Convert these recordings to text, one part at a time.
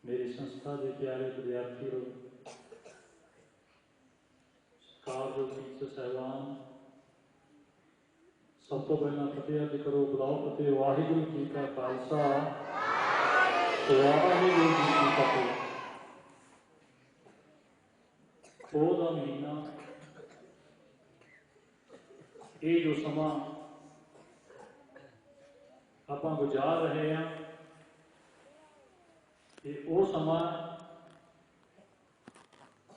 मेरी संस्था के प्यारे विद्यार्थियों, सत्कारयोग टीचर साहबान, सब तो पहला फतेह अज करो, बुलाओ फतेह। वाहिगुरू जी का खालसा, वाहिगुरू जी की फतेह। पौध का महीना, ये जो समा आप गुजार रहे हैं, ये वो समा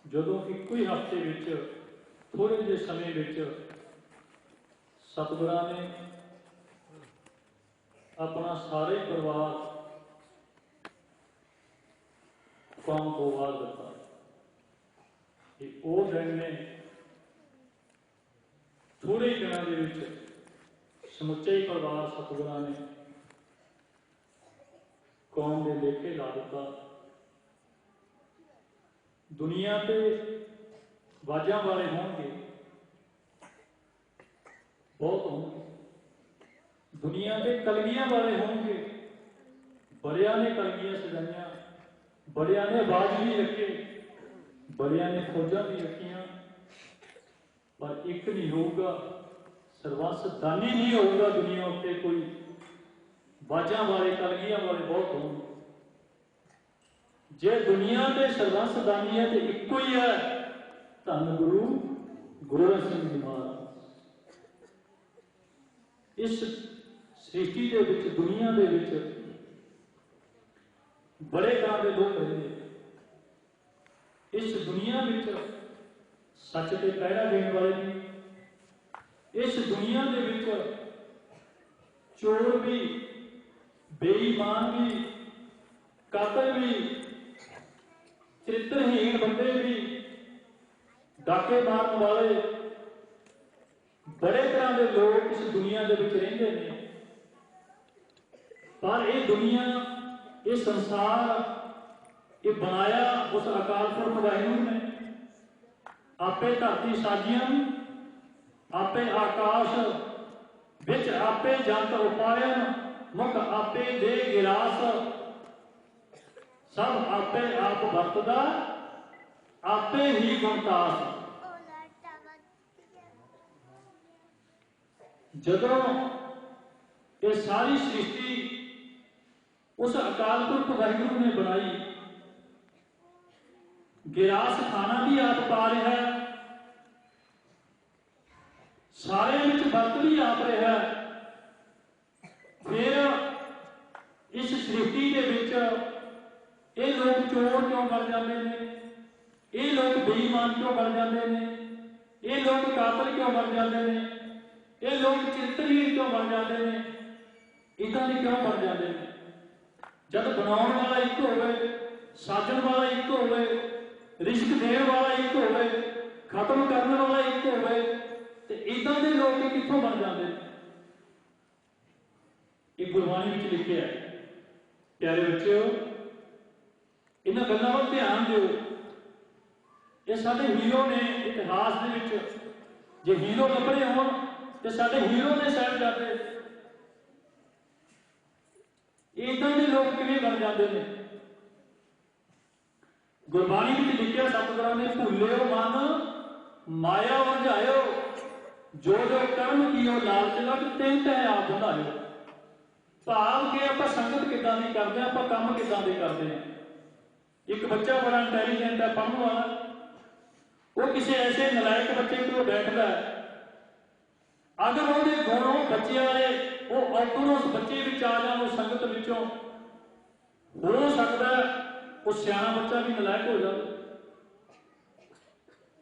जदों एक ही हफ्ते विच थोड़े जे समय विच सतगुरां ने अपना सारे परिवार कौम को वार दिता। ये वो दिन ने थोड़े दिनों के विच समुचे ही परिवार सतगुरां ने कौम के लेखे ला दिता। दुनिया के वाजा वाले होंगे, बहुत होंगे। दुनिया के कलगियां वाले होंगे, बड़िया ने कलगियां सजाइया, बड़िया ने बाज भी रखे, बड़िया ने फौजा भी रखिया, पर एक नहीं होगा, सर्वस दानी नहीं होगा। दुनिया उत्ते कोई बाजा वाले कलगियां वाले बहुत होंगे। जे दुनिया के सर्वस दानी है तो एक ही है, धन गुरु गोबिंद सिंह जी महाराज। इस सृष्टि के विच, दुनिया के विच बड़े तरह के लोग रहते। इस दुनिया विच सच के पहरा देने वाले भी, इस दुनिया के विच चोर भी, बेईमान भी, कातल भी, चरित्रहीन बंदे भी, डाके मारन वाले बड़े तरह के लोग इस दुनिया के विच रहिंदे ने। पर यह दुनिया, ये संसार, ये बनाया उस अकाल पुरख वाहिगुरू ने। आपे धरती साजियां, आपे आकाश विच, आपे जंत उपायन, मुख आपे दे गिरास, सब आपे आप वरतदा, आपे ही गुणतास। जदों ये सारी सृष्टि उस अकाल पुरख वाहिगुरू ने बनाई, गिरास खाना भी आप पा रहा है, सारे विच वरत भी आप रहा है। फिर इस सृष्टि के विच ये लोग चोर क्यों बन जाते हैं, ये लोग बेईमान क्यों बन जाते हैं, ये लोग कातल क्यों बन जाते हैं, ये लोग चरित्रहीन क्यों बन जाते हैं, इदां दे क्यों बन जाते हैं। जब बनाने वाला एक होवे, साजन वाला एक होवे, रिस्क देने वाला एक होवे, खत्म करने वाला एक होवे, तो इदां दे लोग कित्थों बन जाते हैं। एक गुरबाणी में लिखे है, प्यारे बच्चों, इन्हां गल्लां वल ध्यान दिओ। ये साडे हीरो ने इतिहास दे विच, जे हीरो लभणे होण ते साडे हीरो ने साहिबजादे, इदां दे लोग किवें बन जाते हैं। गुरबाणी में लिखिया, सतगुरां ने भुल्लिओ मन माया वंझायो, जो जो कर्म कीओ लालच लग, तिन तैं आप बंधायो। भाव के आप संगत किदां दी करदे, आप काम किदां दे करदे हैं। एक बच्चा बड़ा इंटैलीजेंट है, पढ़ने वाला, वो किसी ऐसे नलायक बच्चे को बैठता है, अगर वो गुण बच्चे वाले वो औगुण उस बच्चे विच आ जाण, उस संगत विचों, हो सकता है वो सियाणा बच्चा भी नलायक हो जाए।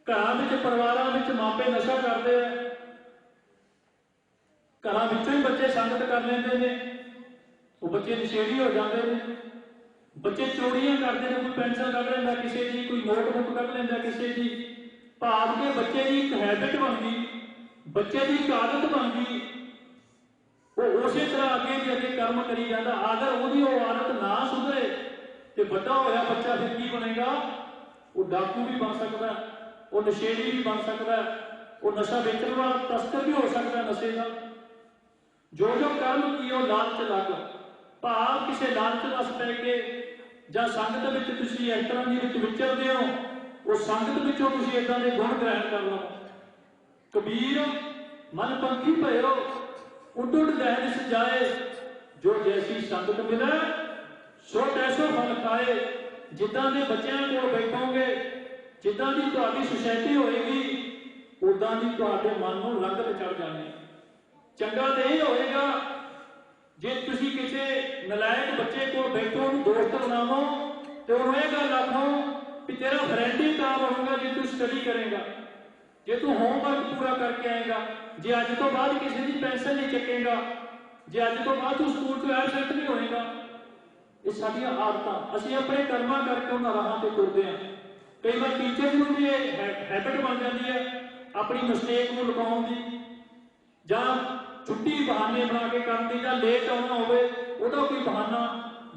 घरां विच, परिवारां विच मापे नशा करते हैं, घरां विचों ही बच्चे संगत कर लेंदे ने, वो बच्चे नशेड़ी हो जाते हैं। बच्चे चोरियां करते हैं, कोई पेंसिल कढ़ लेंदा किसी की, कोई नोटबुक कढ़ लेंदा किसी की। भाव के बच्चे की एक हैबिट बन गई, बच्चे की एक आदत बन गई, वो उस तरह अगे भी अगे कर्म करी जाता। अगर वो आदत ना सुधरे तो बड़ा होया बच्चा फिर की बनेगा, वो डाकू भी बन सकता है, वो नशेड़ी भी बन सकता है, वो नशा बेचने वाला तस्कर भी हो सकता है नशे का। जो जो कर्म की लालच लग, भाव किसी लालच दस पै के ਜਾਂ ਸੰਗਤ ਵਿੱਚ ਤੁਸੀਂ ਇਸ ਤਰ੍ਹਾਂ ਦੀ ਵਿੱਚ ਵਿਚਰਦੇ ਹੋ, ਉਹ ਸੰਗਤ ਵਿੱਚੋਂ ਤੁਸੀਂ ਇਦਾਂ ਦੇ ਗੁਣ ਗ੍ਰਹਿਣ ਕਰ ਲਓ। ਕਬੀਰ ਮਨ ਪੰਖੀ ਭਇਓ ਉੱਡ ਉੱਡ ਦਹਿ ਜਾਏ, ਜੋ ਜੈਸੀ ਸੰਗਤ ਮਿਲੇ ਸੋ ਤੈਸੋ ਫਲ ਖਾਏ। ਜਿੱਦਾਂ ਦੇ ਬੱਚਿਆਂ ਕੋਲ ਬੈਠੋਗੇ, ਜਿੱਦਾਂ ਦੀ ਤੁਹਾਡੀ ਸੁਸਾਇਟੀ ਹੋਏਗੀ, ਉਦਾਂ ਦੀ ਤੁਹਾਡੇ ਮਨ ਨੂੰ ਰੰਗਤ ਚੜ ਜਾਣੀ। ਚੰਗਾ ਤਾਂ ਇਹ ਹੋਏਗਾ ਜੇ ਤੁਸੀਂ ਕਿਸੇ ਨਲਾਇਕ ਬੱਚੇ ਕੋਲ ਬੈਠੋ, ਉਹਨੂੰ ਦੋਸਤ ਬਣਾਵੋ ਤੇ ਉਹਨੂੰ ਇਹ ਗੱਲ ਆਖੋ ਵੀ ਤੇਰਾ ਫਰੈਂਡ ਹੀ ਤਾਂ ਬਣੂਗਾ ਜੇ ਤੂੰ ਸਟੱਡੀ ਕਰੇਗਾ, ਜੇ ਤੂੰ ਹੋਮਵਰਕ ਪੂਰਾ ਕਰਕੇ ਆਏਗਾ, ਜੇ ਅੱਜ ਤੋਂ ਬਾਅਦ ਕਿਸੇ ਦੀ ਪੈਨਸ਼ਨ ਨਹੀਂ ਚੱਕੇਗਾ, ਜੇ ਅੱਜ ਤੋਂ ਬਾਅਦ ਤੂੰ ਸਕੂਲ ਤੋਂ ਐਬਸੈਂਟ ਨਹੀਂ ਹੋਏਗਾ। ਇਹ ਸਾਡੀਆਂ ਆਦਤਾਂ, ਅਸੀਂ ਆਪਣੇ ਕਰਮਾਂ ਕਰਕੇ ਉਹਨਾਂ ਰਾਹਾਂ ਤੇ ਤੁਰਦੇ ਹਾਂ। ਕਈ ਵਾਰ ਟੀਚਰ ਨੂੰ ਵੀ ਇਹ ਹੈਬਿਟ ਬਣ ਜਾਂਦੀ ਹੈ ਆਪਣੀ ਮਿਸਟੇਕ ਨੂੰ ਲੁਕਾਉਣ ਦੀ, ਜਾਂ ਛੁੱਟੀ ਬਹਾਨੇ ਬਣਾ ਕੇ ਕਰਨ ਦੀ, ਜਾਂ ਲੇਟ ਆਉਣਾ ਹੋਵੇ ਉਹਦਾ ਕੋਈ ਬਹਾਨਾ,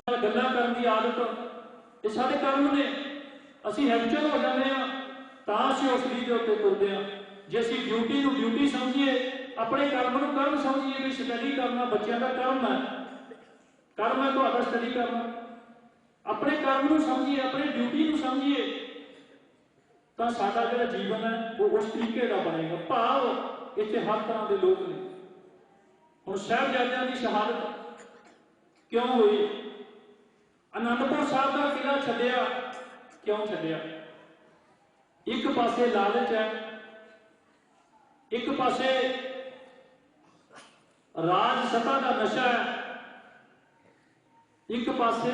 ਜਾਂ ਗੱਲਾਂ ਕਰਨ ਦੀ ਆਦਤ। ਇਹ ਸਾਡੇ ਕਰਮ ਨੇ। ਅਸੀਂ ਹੈਬਚੁਅਲ ਹੋ ਜਾਂਦੇ ਹਾਂ ਤਾਂ ਅਸੀਂ ਉਸ ਚੀਜ਼ ਦੇ ਉੱਤੇ ਤੁਰਦੇ ਹਾਂ। ਜੇ ਅਸੀਂ ਡਿਊਟੀ ਨੂੰ ਡਿਊਟੀ ਸਮਝੀਏ, ਆਪਣੇ ਕਰਮ ਨੂੰ ਕਰਮ ਸਮਝੀਏ ਵੀ ਸਟੱਡੀ ਕਰਨਾ ਬੱਚਿਆਂ ਦਾ ਕਰਮ ਹੈ, ਕਰਮ ਹੈ ਤੁਹਾਡਾ ਸਟੱਡੀ ਕਰਨਾ, ਆਪਣੇ ਕਰਮ ਨੂੰ ਸਮਝੀਏ, ਆਪਣੇ ਡਿਊਟੀ ਨੂੰ ਸਮਝੀਏ, ਤਾਂ ਸਾਡਾ ਜਿਹੜਾ ਜੀਵਨ ਹੈ ਉਹ ਉਸ ਤਰੀਕੇ ਦਾ ਬਣੇਗਾ। ਭਾਵ ਇੱਥੇ ਹਰ ਤਰ੍ਹਾਂ ਦੇ ਲੋਕ ਨੇ। ਹੁਣ ਸਾਹਿਬਜ਼ਾਦਿਆਂ ਦੀ ਸ਼ਹਾਦਤ ਕਿਉਂ ਹੋਈ? ਅਨੰਦਪੁਰ ਸਾਹਿਬ ਦਾ ਕਿਲ੍ਹਾ ਛੱਡਿਆ, ਕਿਉਂ ਛੱਡਿਆ? ਇੱਕ ਪਾਸੇ ਲਾਲਚ ਹੈ, ਇੱਕ ਪਾਸੇ ਰਾਜ ਸਤਾ ਦਾ ਨਸ਼ਾ ਹੈ, ਇੱਕ ਪਾਸੇ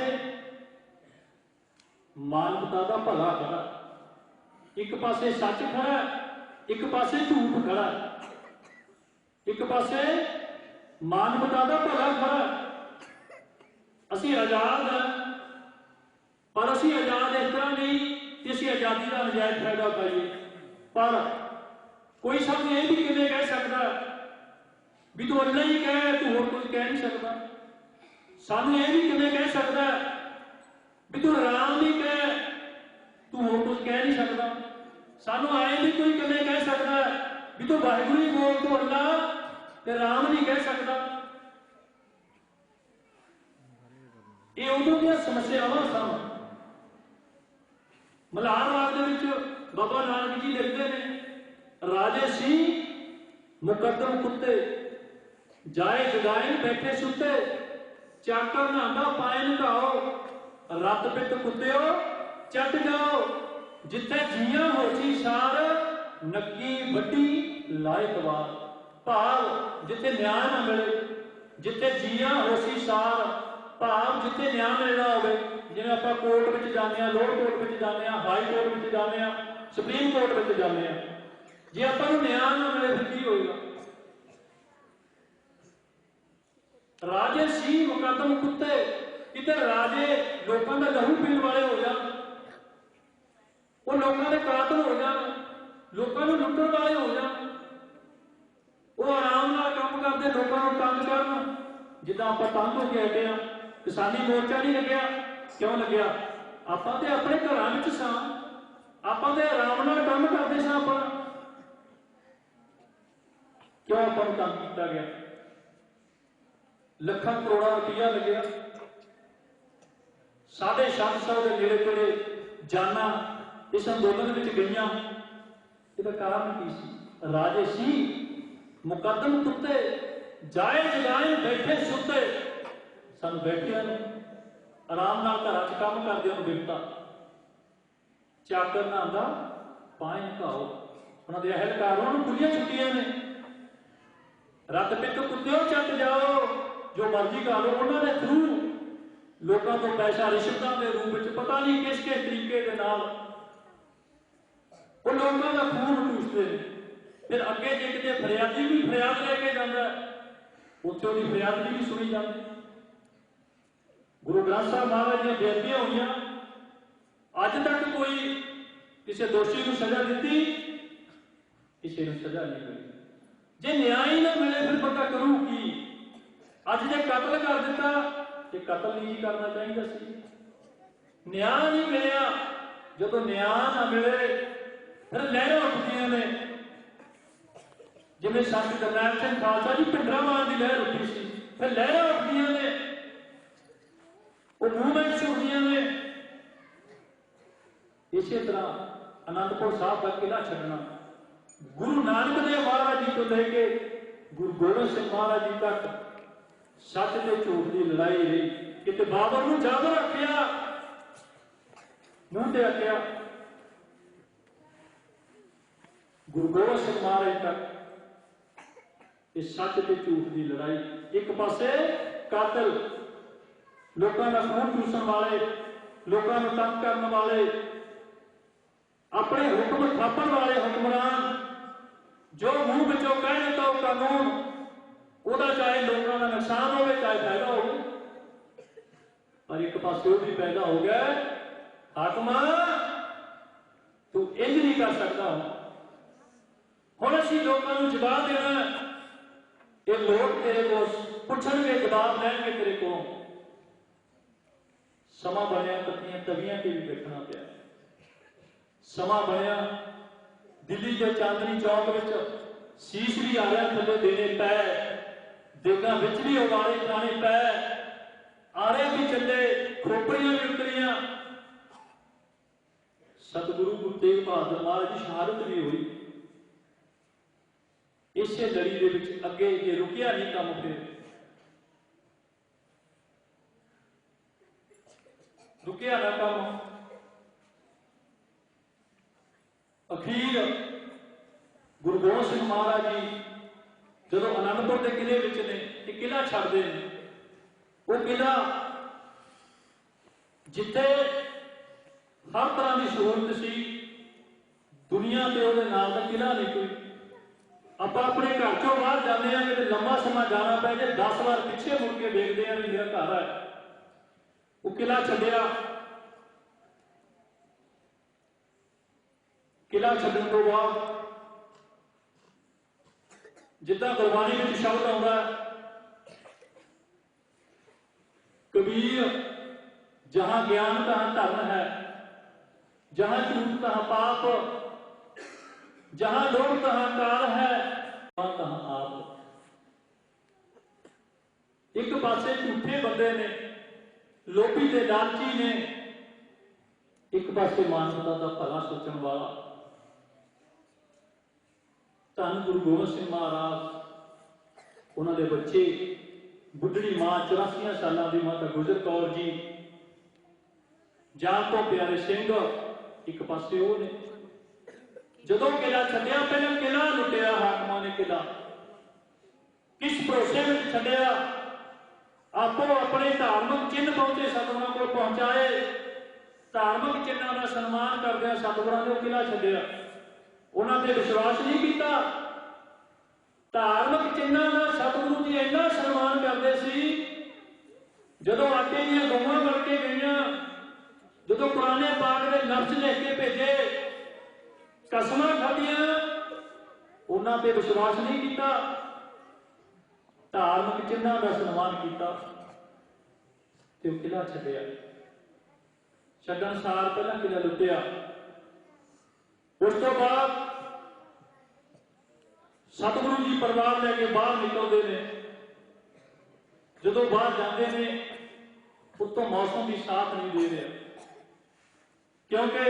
ਮਾਨਵਤਾ ਦਾ ਭਲਾ ਖੜਾ, ਇੱਕ ਪਾਸੇ ਸੱਚ ਖੜਾ, ਇੱਕ ਪਾਸੇ ਝੂਠ ਖੜਾ, ਇੱਕ ਪਾਸੇ ਮਾਨਵਤਾ ਦਾ ਭਲਾ ਖੜਾ। ਅਸੀਂ ਆਜ਼ਾਦ ਹਾਂ, ਪਰ ਅਸੀਂ ਆਜ਼ਾਦ ਇਸ ਤਰ੍ਹਾਂ ਨਹੀਂ ਕਿ ਅਸੀਂ ਆਜ਼ਾਦੀ ਦਾ ਨਜਾਇਜ਼ ਫਾਇਦਾ ਪਾਈਏ। ਪਰ ਕੋਈ ਸਾਨੂੰ ਇਹ ਵੀ ਕਿਵੇਂ ਕਹਿ ਸਕਦਾ ਵੀ ਤੂੰ ਅੱਲਾ ਹੀ ਕਹਿ, ਤੂੰ ਹੋਰ ਕੁਝ ਕਹਿ ਨਹੀਂ ਸਕਦਾ। ਸਾਨੂੰ ਇਹ ਵੀ ਕਿਵੇਂ ਕਹਿ ਸਕਦਾ ਵੀ ਤੂੰ ਰਾਮ ਹੀ ਕਹਿ, ਤੂੰ ਹੋਰ ਕੁਝ ਕਹਿ ਨਹੀਂ ਸਕਦਾ। ਸਾਨੂੰ ਆਏ ਵੀ ਕੋਈ ਕਿਵੇਂ ਕਹਿ ਸਕਦਾ ਵੀ ਤੂੰ ਵਾਹਿਗੁਰੂ ਹੀ ਬੋਲ, ਤੂੰ ਅੱਲਾ ਤੇ ਰਾਮ ਨਹੀਂ ਕਹਿ ਸਕਦਾ। ਇਹ ਉਦੋਂ ਦੀਆਂ ਸਮੱਸਿਆਵਾਂ ਸਨ। ਮਲਹਾਰ ਰਾਗ ਦੇ ਵਿੱਚ ਬਾਬਾ ਨਾਨਕ ਜੀ ਲਿਖਦੇ ਨੇ, ਰਾਜੇ ਸੀ ਮੁਕੱਦਮ ਕੁੱਤੇ, ਜਾਏ ਜਗਾਏ ਬੈਠੇ ਸੁੱਤੇ, ਚਾਕਰ ਨਹਾਂਦਾ ਪਾਏ ਨਕਾਓ, ਰੱਤ ਪਿੱਤ ਕੁੱਤਿਓ ਚੱਟ ਜਾਓ, ਜਿੱਥੇ ਜੀਆਂ ਹੋਸੀ ਸਾਰ ਨੱਕੀ ਵੱਡੀ ਲਾਇਕ ਵਾਰ। ਭਾਵ ਜਿੱਥੇ ਨਿਆਂ ਨਾ ਮਿਲੇ, ਜਿੱਥੇ ਜੀਆਂ ਹੋਸੀ ਸਾਰ, ਭਾਵ ਜਿੱਥੇ ਨਿਆਂ ਮਿਲਣਾ ਹੋਵੇ। ਜਿਵੇਂ ਆਪਾਂ ਕੋਰਟ ਵਿੱਚ ਜਾਂਦੇ ਹਾਂ, ਲੋਅਰ ਕੋਰਟ ਵਿੱਚ ਜਾਂਦੇ ਹਾਂ, ਹਾਈ ਕੋਰਟ ਵਿੱਚ ਜਾਂਦੇ ਹਾਂ, ਸੁਪਰੀਮ ਕੋਰਟ ਵਿੱਚ ਜਾਂਦੇ ਹਾਂ, ਜੇ ਆਪਾਂ ਨੂੰ ਨਿਆਂ ਨਾ ਮਿਲੇ ਫਿਰ ਕੀ ਹੋਏਗਾ? ਰਾਜੇ ਸੀ ਮੁਕੱਦਮ ਕੁੱਤੇ, ਕਿਤੇ ਰਾਜੇ ਲੋਕਾਂ ਦਾ ਲਹੂ ਪੀਣ ਵਾਲੇ ਹੋ ਜਾਣ, ਉਹ ਲੋਕਾਂ ਦੇ ਕਾਤਲ ਹੋ ਜਾਣ, ਲੋਕਾਂ ਨੂੰ ਲੁੱਟਣ ਵਾਲੇ ਹੋ ਜਾਣ, ਉਹ ਆਰਾਮ ਨਾਲ ਕੰਮ ਕਰਦੇ ਲੋਕਾਂ ਨੂੰ ਤੰਗ ਕਰਨ। ਜਿੱਦਾਂ ਆਪਾਂ ਤੰਗ ਹੋ ਕੇ ਹਟੇ ਹਾਂ, ਕਿਸਾਨੀ ਮੋਰਚਾ ਨਹੀਂ ਲੱਗਿਆ, ਕਿਉਂ ਲੱਗਿਆ? ਆਪਾਂ ਤੇ ਆਪਣੇ ਘਰਾਂ ਵਿੱਚ ਸਾਂ, ਆਪਾਂ ਤੇ ਆਰਾਮ ਨਾਲ ਕੰਮ ਕਰਦੇ ਸਾਂ ਆਪਣਾ, ਕਿਉਂ ਆਪਾਂ ਨੂੰ ਤੰਗ ਕੀਤਾ ਗਿਆ? ਲੱਖਾਂ ਕਰੋੜਾਂ ਰੁਪਈਆ ਲੱਗਿਆ, 750 ਦੇ ਨੇੜੇ ਤੇੜੇ ਜਾਨਾਂ ਇਸ ਅੰਦੋਲਨ ਵਿੱਚ ਗਈਆਂ। ਇਹਦਾ ਕਾਰਨ ਕੀ ਸੀ? ਰਾਜੇ ਸੀ ਮੁਕੱਦਮ ਕੁੱਤੇ, ਜਾਏ ਜਗਾਏ ਬੈਠੇ ਸੁੱਤੇ। ਸਾਨੂੰ ਬੈਠਿਆਂ ਨੂੰ ਆਰਾਮ ਨਾਲ ਘਰਾਂ 'ਚ ਕੰਮ ਕਰਦਿਆਂ ਨੂੰ ਬਿਪਤਾ, ਚਾਕਰ ਨਹਾਂਦਾ ਪਾਏ ਨਕਾਓ। ਉਹਨਾਂ ਦੇ ਅਹਿਲਕਾਰ, ਉਹਨਾਂ ਨੂੰ ਖੁੱਲੀਆਂ ਛੁੱਟੀਆਂ ਨੇ, ਰੱਤ ਪਿੱਤ ਕੁੱਤਿਓ ਚੱਟ ਜਾਓ, ਜੋ ਮਰਜ਼ੀ ਕਰ ਲਓ। ਉਹਨਾਂ ਦੇ ਥਰੂ ਲੋਕਾਂ ਤੋਂ ਪੈਸਾ ਰਿਸ਼ਵਤਾਂ ਦੇ ਰੂਪ ਵਿੱਚ ਪਤਾ ਨਹੀਂ ਕਿਸ ਕਿਸ ਤਰੀਕੇ ਦੇ ਨਾਲ ਉਹ ਲੋਕਾਂ ਦਾ ਖੂਨ ਚੂਸਦੇ ਨੇ। ਫਿਰ ਅੱਗੇ ਜੇ ਕਿਤੇ ਫਰਿਆਦੀ ਵੀ ਫਰਿਆਦ ਲੈ ਕੇ ਜਾਂਦਾ, ਉੱਥੇ ਉਹਦੀ ਫਰਿਆਦ ਵੀ ਸੁਣੀ ਜਾਂਦੀ। ਗੁਰੂ ਗ੍ਰੰਥ ਸਾਹਿਬ ਮਹਾਰਾਜ ਦੀਆਂ ਬੇਨਤੀਆਂ ਹੋਈਆਂ, ਅੱਜ ਤੱਕ ਕੋਈ ਕਿਸੇ ਦੋਸ਼ੀ ਨੂੰ ਸਜ਼ਾ ਦਿੱਤੀ? ਕਿਸੇ ਨੂੰ ਸਜ਼ਾ ਨਹੀਂ ਮਿਲੀ। ਜੇ ਨਿਆਂ ਹੀ ਨਾ ਮਿਲੇ ਫਿਰ ਬੰਦਾ ਕਰੂ ਕੀ? ਅੱਜ ਜੇ ਕਤਲ ਕਰ ਦਿੱਤਾ ਤੇ ਕਤਲ ਨਹੀਂ ਕਰਨਾ ਚਾਹੀਦਾ ਸੀ। ਨਿਆਂ ਨਹੀਂ ਮਿਲਿਆ, ਜਦੋਂ ਨਿਆਂ ਨਾ ਮਿਲੇ ਫਿਰ ਲਹਿਰਾਂ ਉੱਠਦੀਆਂ ਨੇ। ਜਿਵੇਂ ਸੰਤ ਜਰਨੈਲ ਸਿੰਘ ਖਾਲਸਾ ਜੀ ਭਿੰਡਰਾਂਵਾਲੇ ਦੀ ਲਹਿਰ ਉੱਠੀ ਸੀ, ਫਿਰ ਲਹਿਰਾਂ ਉੱਠਦੀਆਂ ਨੇ, ਉਹ ਮੂਵਮੈਂਟਸ ਉੱਠਦੀਆਂ ਨੇ। इसे तरह आनंदपुर साहब का किला छड़ना, गुरु नानक देव महाराज जी तो लेके गुरु गोबिंद सिंह महाराज जी तक सच ते झूठ की लड़ाई रही। किते बाबर नूं जादू रखिया, मुंह ते रखिया, गुरु गोबिंद सिंह महाराज तक इस सच ते झूठ की लड़ाई। एक पासे कातिल, लोगों का खून चूसन वाले, लोगों को तंग करने वाले, अपने हुक्म थापण वाले हुक्मरान, जो मुंह विचों कह देता वो कानून, वह चाहे लोगों का नुकसान हो चाहे फायदा हो। पर एक पास भी पैदा हो गया, हाकमा तू इंज नहीं कर सकता। हुण असीं लोगों को जवाब देना, ये लोग तेरे को पूछणगे, जवाब लैणगे तेरे को। समा बनया कत्तियां तवियां ते भी बैठना पिया। समा बनया दिल्ली के चांदनी चौक विच शीश भी आ रहा थले देने पै, देगा विच भी उबाले खाने पै, आरे भी चले, खोपड़ियां भी उतरियां। सतगुरु गुरु तेग बहादुर महाराज की शहादत भी हुई। इसे लड़ी दे विच अगे ये रुकिया नहीं काम, फिर रुकिया ना काम। अखीर गुरु गोबिंद सिंह महाराज जी जो आनंदपुर के किले विच ने, एक किला छड्डदे ने, वो किला जिथे हर तरह की सहूलत सी, दुनिया से वो नाल का किला नहीं कोई। आप अपने घर चों बाहर जाते हैं कि लंबा समय जाना पै जाए, 10 बार पिछे मुड़ के देखते हैं मेरा घर है। वो किला छड्डिया, किला छड्डण तो बाद जिद्दां गुरबाणी में शब्द आउंदा, कबीर जहां ज्ञान तहां धर्म है, जहां झूठ तहां पाप, जहां लोभ तहां काल है, वहां तहां आप। एक पासे झूठे बंदे ने, लोभी ते लालची ने, एक पासे मानवता का भला सोचण वाला। धन गुरु गोबिंद सिंह महाराज, उन्होंने बच्चे, बुढ़ड़ी मां 84 सालों की माता गुजर कौर जी, जान तो प्यारे सिंह, एक पासे वो ने। जदों किला छड्डिया, पहले किला लुटिया हाकमां ने, किला किस भरोसे में छड्डिया, आपो अपने धार्मिक चिन्ह पहुंचे सतगुरां को पहुंचाए, धार्मिक चिन्हों का सन्मान करदे सतगुरां ने किला छड्डिया। उन्होंने विश्वास नहीं किया, धार्मिक चिन्हों का सतगुरु जी इन्ना सन्मान करते सी। जदों आटे दी गौवां बन के गई, जदों पुराने पाक के लफ्ज लिख के भेजे, कसमां खादियां, उन्हां ते विश्वास नहीं किया, धार्मिक चिन्हों का सन्मान किया ते किला छड्डिया। छड्डण सार पहला किला लुटिया, उस तो बाद सतगुरु जी परिवार लैके बाहर निकलते हैं। जदों बाहर जाते हैं, उत्तों मौसम भी साथ नहीं दे रहा, क्योंकि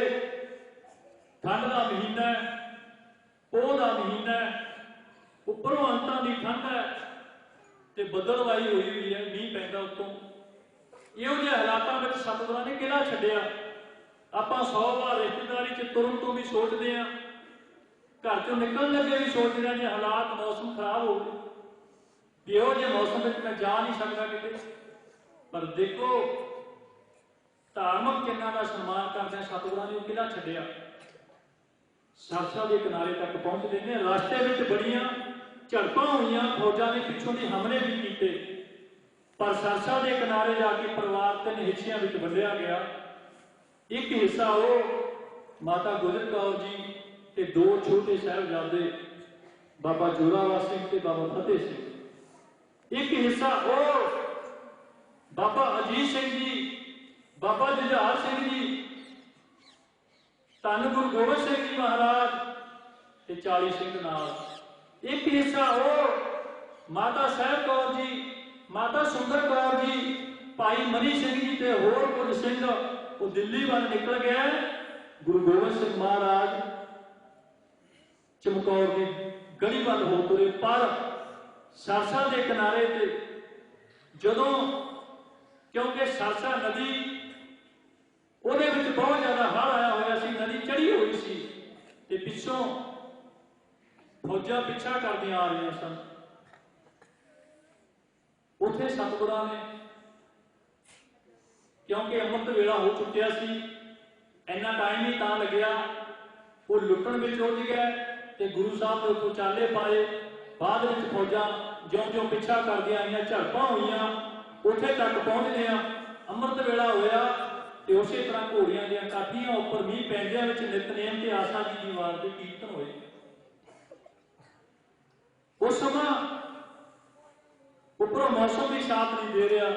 ठंड का महीना है, पोह का महीना है, उपरों अंतां की ठंड है, ते बदलवाई हुई हुई है, मीह पैंदा उत्तों। इहो जिहे हालातां विच सतगुरां ने किला छड्डिया। आपां 100 बार रिश्तेदारी च तुरन तो भी सोचते हैं, घर चों निकलण लगे भी सोचते हैं, हालात मौसम खराब हो गए, इहो जिहे मौसम में मैं जा नहीं सकता किते। पर देखो, धार्मिक चिन्हों का सन्मान करदे सतगुरां ने किला छड्डिया। सरसा के किनारे तक पहुंचते हैं, रास्ते में बड़ियां झड़पां हुई, फौजां ने पिछों की हमले भी किए, पर सरसा के किनारे जाके परिवार 3 हिस्सियां में वंडिया गया। एक हिस्सा वो माता गुजर कौर जी ते 2 छोटे साहिबजादे, बाबा जोरावर सिंह ते बाबा फतेह सिंह। एक हिस्सा वो बाबा अजीत सिंह जी, बाबा जुझार सिंह जी, धन गुरु गोबिंद सिंह जी महाराज ते 40 सिंह नाल। एक हिस्सा वो माता साहब कौर जी, माता सुंदर कौर जी, भाई मनी सिंह जी ते होर कुछ सिंह वो दिल्ली वाल निकल गया। गुरु गोबिंद सिंह महाराज चमकौर की गली वाल हो तुरे, पर सरसा के किनारे ते जदों, क्योंकि सरसा नदी ਉਹਦੇ ਵਿੱਚ बहुत ज़्यादा हड़ आया होया सी, नदी चढ़ी हुई सी ते पिछों फौजा पिछा करदियां आ रही सन। उत्थे सतगुरां ने, क्योंकि अमृत वेला हो चुकिया सी, इन्ना टाइम ही तां लग्या, वो लुटण विच उलझ गए ते गुरु साहब ने उत्थों चाले पाए। बाद विच फौजां ज्यों ज्यों पिछा करदियां आईयां, झड़पां होईयां, उत्थे तक पहुंचदियां अमृत वेला होया ते उसे तरह घोड़ियां दी काठियां उपर मींह पैंदियां विच नितनेम ते आसा जी दी वार दे कीर्तन होए। उस समा उपरों मौसम भी साथ नहीं दे रहा।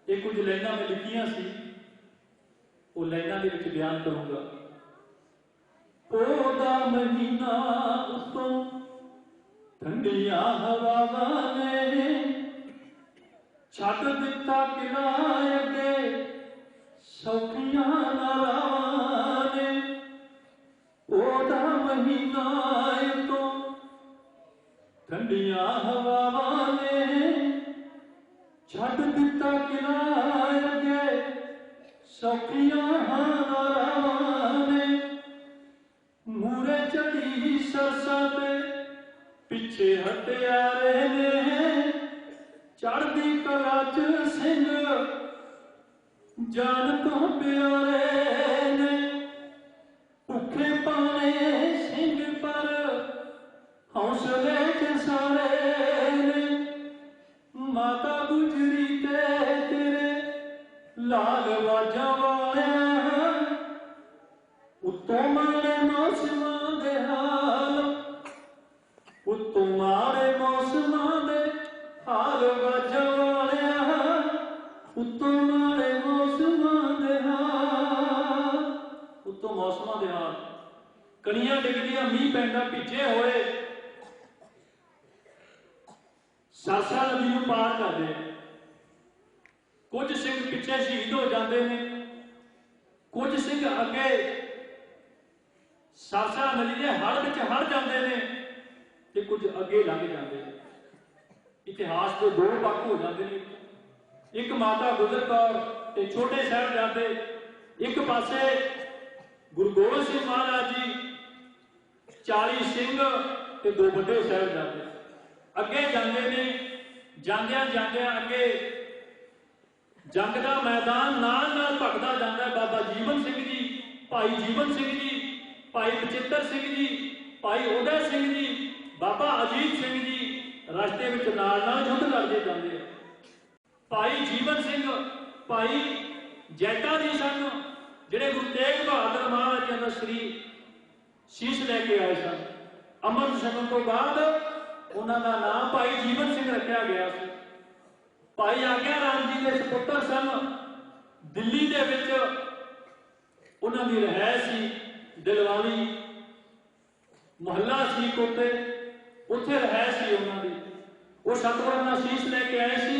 ये कुछ लाइनां में लिखियां सी, वो लाइनां दे विच बयान करूंगा। ओदा महीना उतों ठंडियां हवावां ने छड्ड दिता किराए अगे सौखियां नारावां ने। ओदा महीना तो ठंडियां हवावां ने छड्ड दिता किराए अगे सौखियां नारावां ने। मूरे चढ़ी सरसा ते पिछे हथियारे ने चढ़दी कला च सिंह जान तो प्यारे ने। भुखे पाने सिंह पर हौसले च सारे ने। माता गुजरी ते तेरे लाल वाजा वालिया उत्तों मारे मौसमां दे हाल, उत्तों मारे मौसमां दे हाल वाजा वालिया उत्तों मारे मौसमां दे हाल, उत्तों मौसमां दे हाल। कणियां डिगदियां, मींह पैंदा, भिजे होए सरसा नदी नूं पार करदे। कुछ सिंह पिछे शहीद हो जाते हैं, कुछ सिंह अगे सरसा नदी के हड़ विच हड़ जाते हैं ते कुछ अगे लंघ जाते हैं। इतिहास के दो पक्ष हो जाते हैं। एक माता गुजर कौर ते छोटे साहिबजादे, एक पासे गुरु गोबिंद सिंह महाराज जी, 40 सिंह ते 2 वड्डे साहिबजादे अगे जाते हैं। जांदियां जांदियां अगे जंग का मैदान नाल नाल भखदा जांदा। बाबा जीवन सिंह जी, भाई जीवन सिंह जी, भाई बचित्र सिंह जी, भाई उदय सिंह जी, बाबा अजीत सिंह जी रस्ते में नाल नाल युद्ध करते जाते। भाई जीवन सिंह भाई जैटा जी सन, जिहड़े गुरु तेग बहादुर महाराज जी का श्री शीश लैके आए सन। अमृत छकण तो बाद उन्हों का नाम भाई जीवन सिंह रखा गया। भाई आग्या राम जी के सपुत्र सन। दिल्ली के विच उन्हों की रहायश सी, दिलवाली मुहल्ला सी कोटे, उत्थे रहायश सी उन्हों की। वो सतगुरां दा शीश लैके आए सी,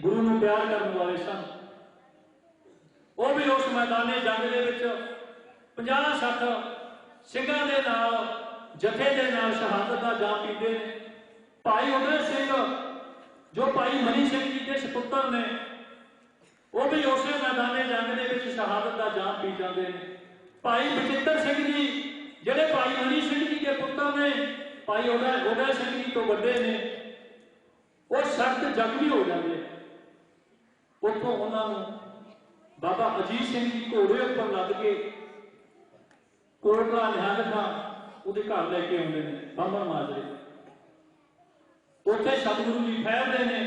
गुरु नूं प्यार करने वाले सन। वो भी उस मैदाने जंग दे विच 50-60 सिंघां दे नाल जथे दे नाल शहादत दा जाम पींदे ने। भाई उदय सिंह जो भाई मनी सिंह जी के सपुत्र ने, वो भी उस मैदाने जंग दे विच शहादत दा जाम पी जाते हैं। भाई बचित्र सिंह जी जिहड़े भाई मनी सिंह जी के पुत्र ने, भाई उदय सिंह जी तो वड्डे ने, वो सख्त जख्मी हो जाते। उत्थों उन्होंने बाबा अजीत सिंह जी घोड़े उपर लद के कोटला निहंग खां उहदे घर लैके आउंदे ने बामण माजरे। उत्थे सतगुरु जी ठहरते हैं।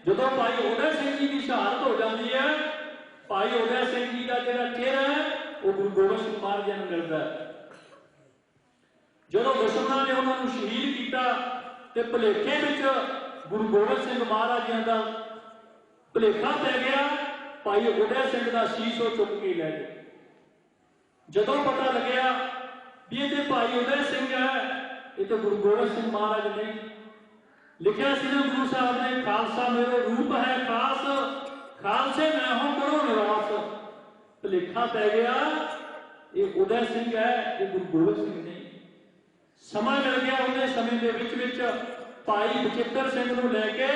जदों भाई उदय सिंह जी की शहादत हो जाती है, भाई उदय सिंह जी का जिहड़ा चेहरा है वो गुरु गोबिंद सिंह महाराज जी नूं मिलदा है। जदों दुश्मनां ने उन्होंने शहीद किया ते भुलेखे विच गुरु गोबिंद सिंह महाराज जी का भुलेखा पै गया। भाई उदय सिंह का शीश वो चुक के लै गए। जदों पता लग्या भी ये भाई उदय सिंह है, ये तो गुरु गोबिंद सिंह महाराज नहीं। लिखा सी ना गुरु साहब ने, खालसा मेरो रूप है खास, खालसे मैं हूं करो निवास। भुलेखा पै गया ये उदय सिंह है, ये गुरु गोबिंद सिंह नहीं। समा मिल गया उन्हें समय के विच भाई बचित्र सिंह नूं लैके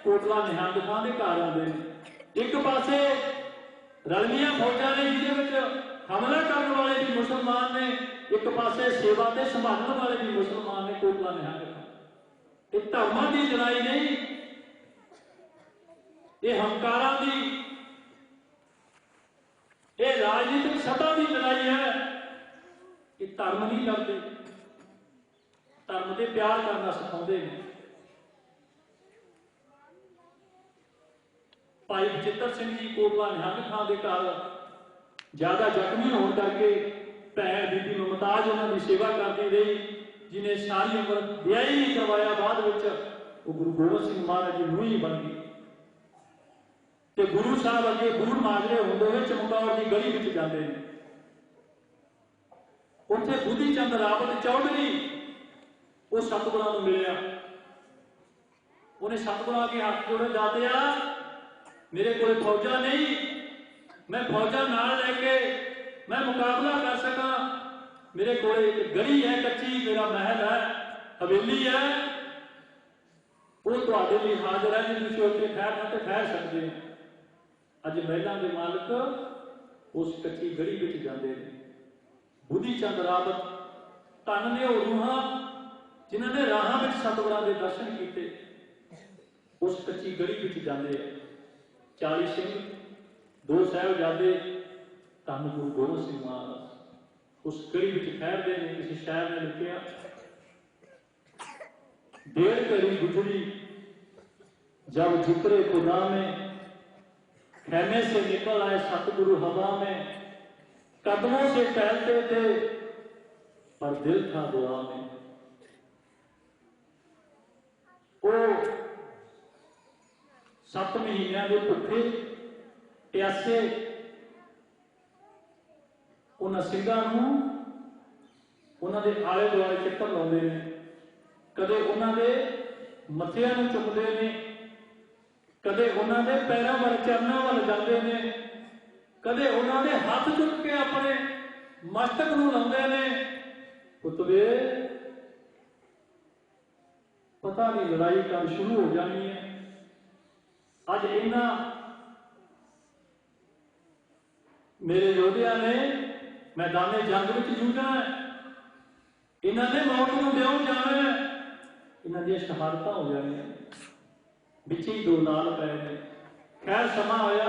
कोटला निहंग खां दे घर आउंदे ने। एक पासे रलवियां फौजां ने जिहदे हमला करने वाले भी मुसलमान ने, एक पासे सेवा ते संभालने वाले भी मुसलमान ने। कोटला निहंग खां ये धर्मां दी लड़ाई नहीं, ये हंकारां दी, ये राजनीतिक सत्ता की लड़ाई है। ये धर्म नहीं करते, धर्म से प्यार करना सिखाते हैं। भाई बचित्र सिंह जी कोटला निहंग खां के घर ज्यादा जख्मी होने करके भैन बीबी मुमताज उन्होंने सेवा करती रही, जिन्हें सारी उम्र ब्याह ही नहीं करवाया। बाद वो गुरु गोबिंद सिंह महाराज जी नूंह ही बन गई। तो गुरु साहब अगे बूढ़ माजरे होंदे हुए चमकौर की गली में जाते हैं। उत्थे बुद्धि चंद रावत चौधरी वो सतगुरां नूं मिलिया। उन्हें सतगुरां के हाथ जोड़े, दातिया मेरे को फौजा नहीं, मैं फौजा नाल लैके मैं मुकाबला कर सका। मेरे को एक गढ़ी है कच्ची, मेरा महल है, हवेली है, वो तुहाडे लई हाज़र है। जे तुसीं उत्थे ठहरना ते ठहर सकदे हो। अज महलों के मालिक उस कच्ची गढ़ी में जाते हैं। बुद्धि चंद रावत धन ने वो रूहां जिन्होंने राहां में सतगुरां के दर्शन किए, उस कच्ची गढ़ी में जाते हैं। 40 सिंह, 2 साहिबजादे, धन गुरु गोबिंद सिंह महाराज उस गढ़ी में ठहरते हैं। किसी शायर ने लिखा, डेढ़ घड़ी गुजरी जब जिक्रे खुदा में, खेमे से निकल आए सतगुरु हवा में, कदमों से टहलते थे पर दिल था दुआ में। वो 7 महीनों के भुखे प्यासे उन्होंने सिंघां नूं उन्होंने आले दुआले चक्कर लाउंदे ने, कदे उन्होंने मत्थियां नूं चुमदे ने, कदे उन्होंने पैरों वाल चरणों वाल जाते हैं, कदे उन्होंने हाथ चुक के अपने मस्तक नूं लाउंदे ने। पुतवे पता नहीं लड़ाई कब शुरू हो जानी है। अज इन्हां मेरे योधिया ने मैदाने जंग में जूझना है, इन्होंने मौत को देवन जाना है, इन्हों दी शहादतां हो जानियां, विच ही 2 नाल पए ने। खैर समा होया,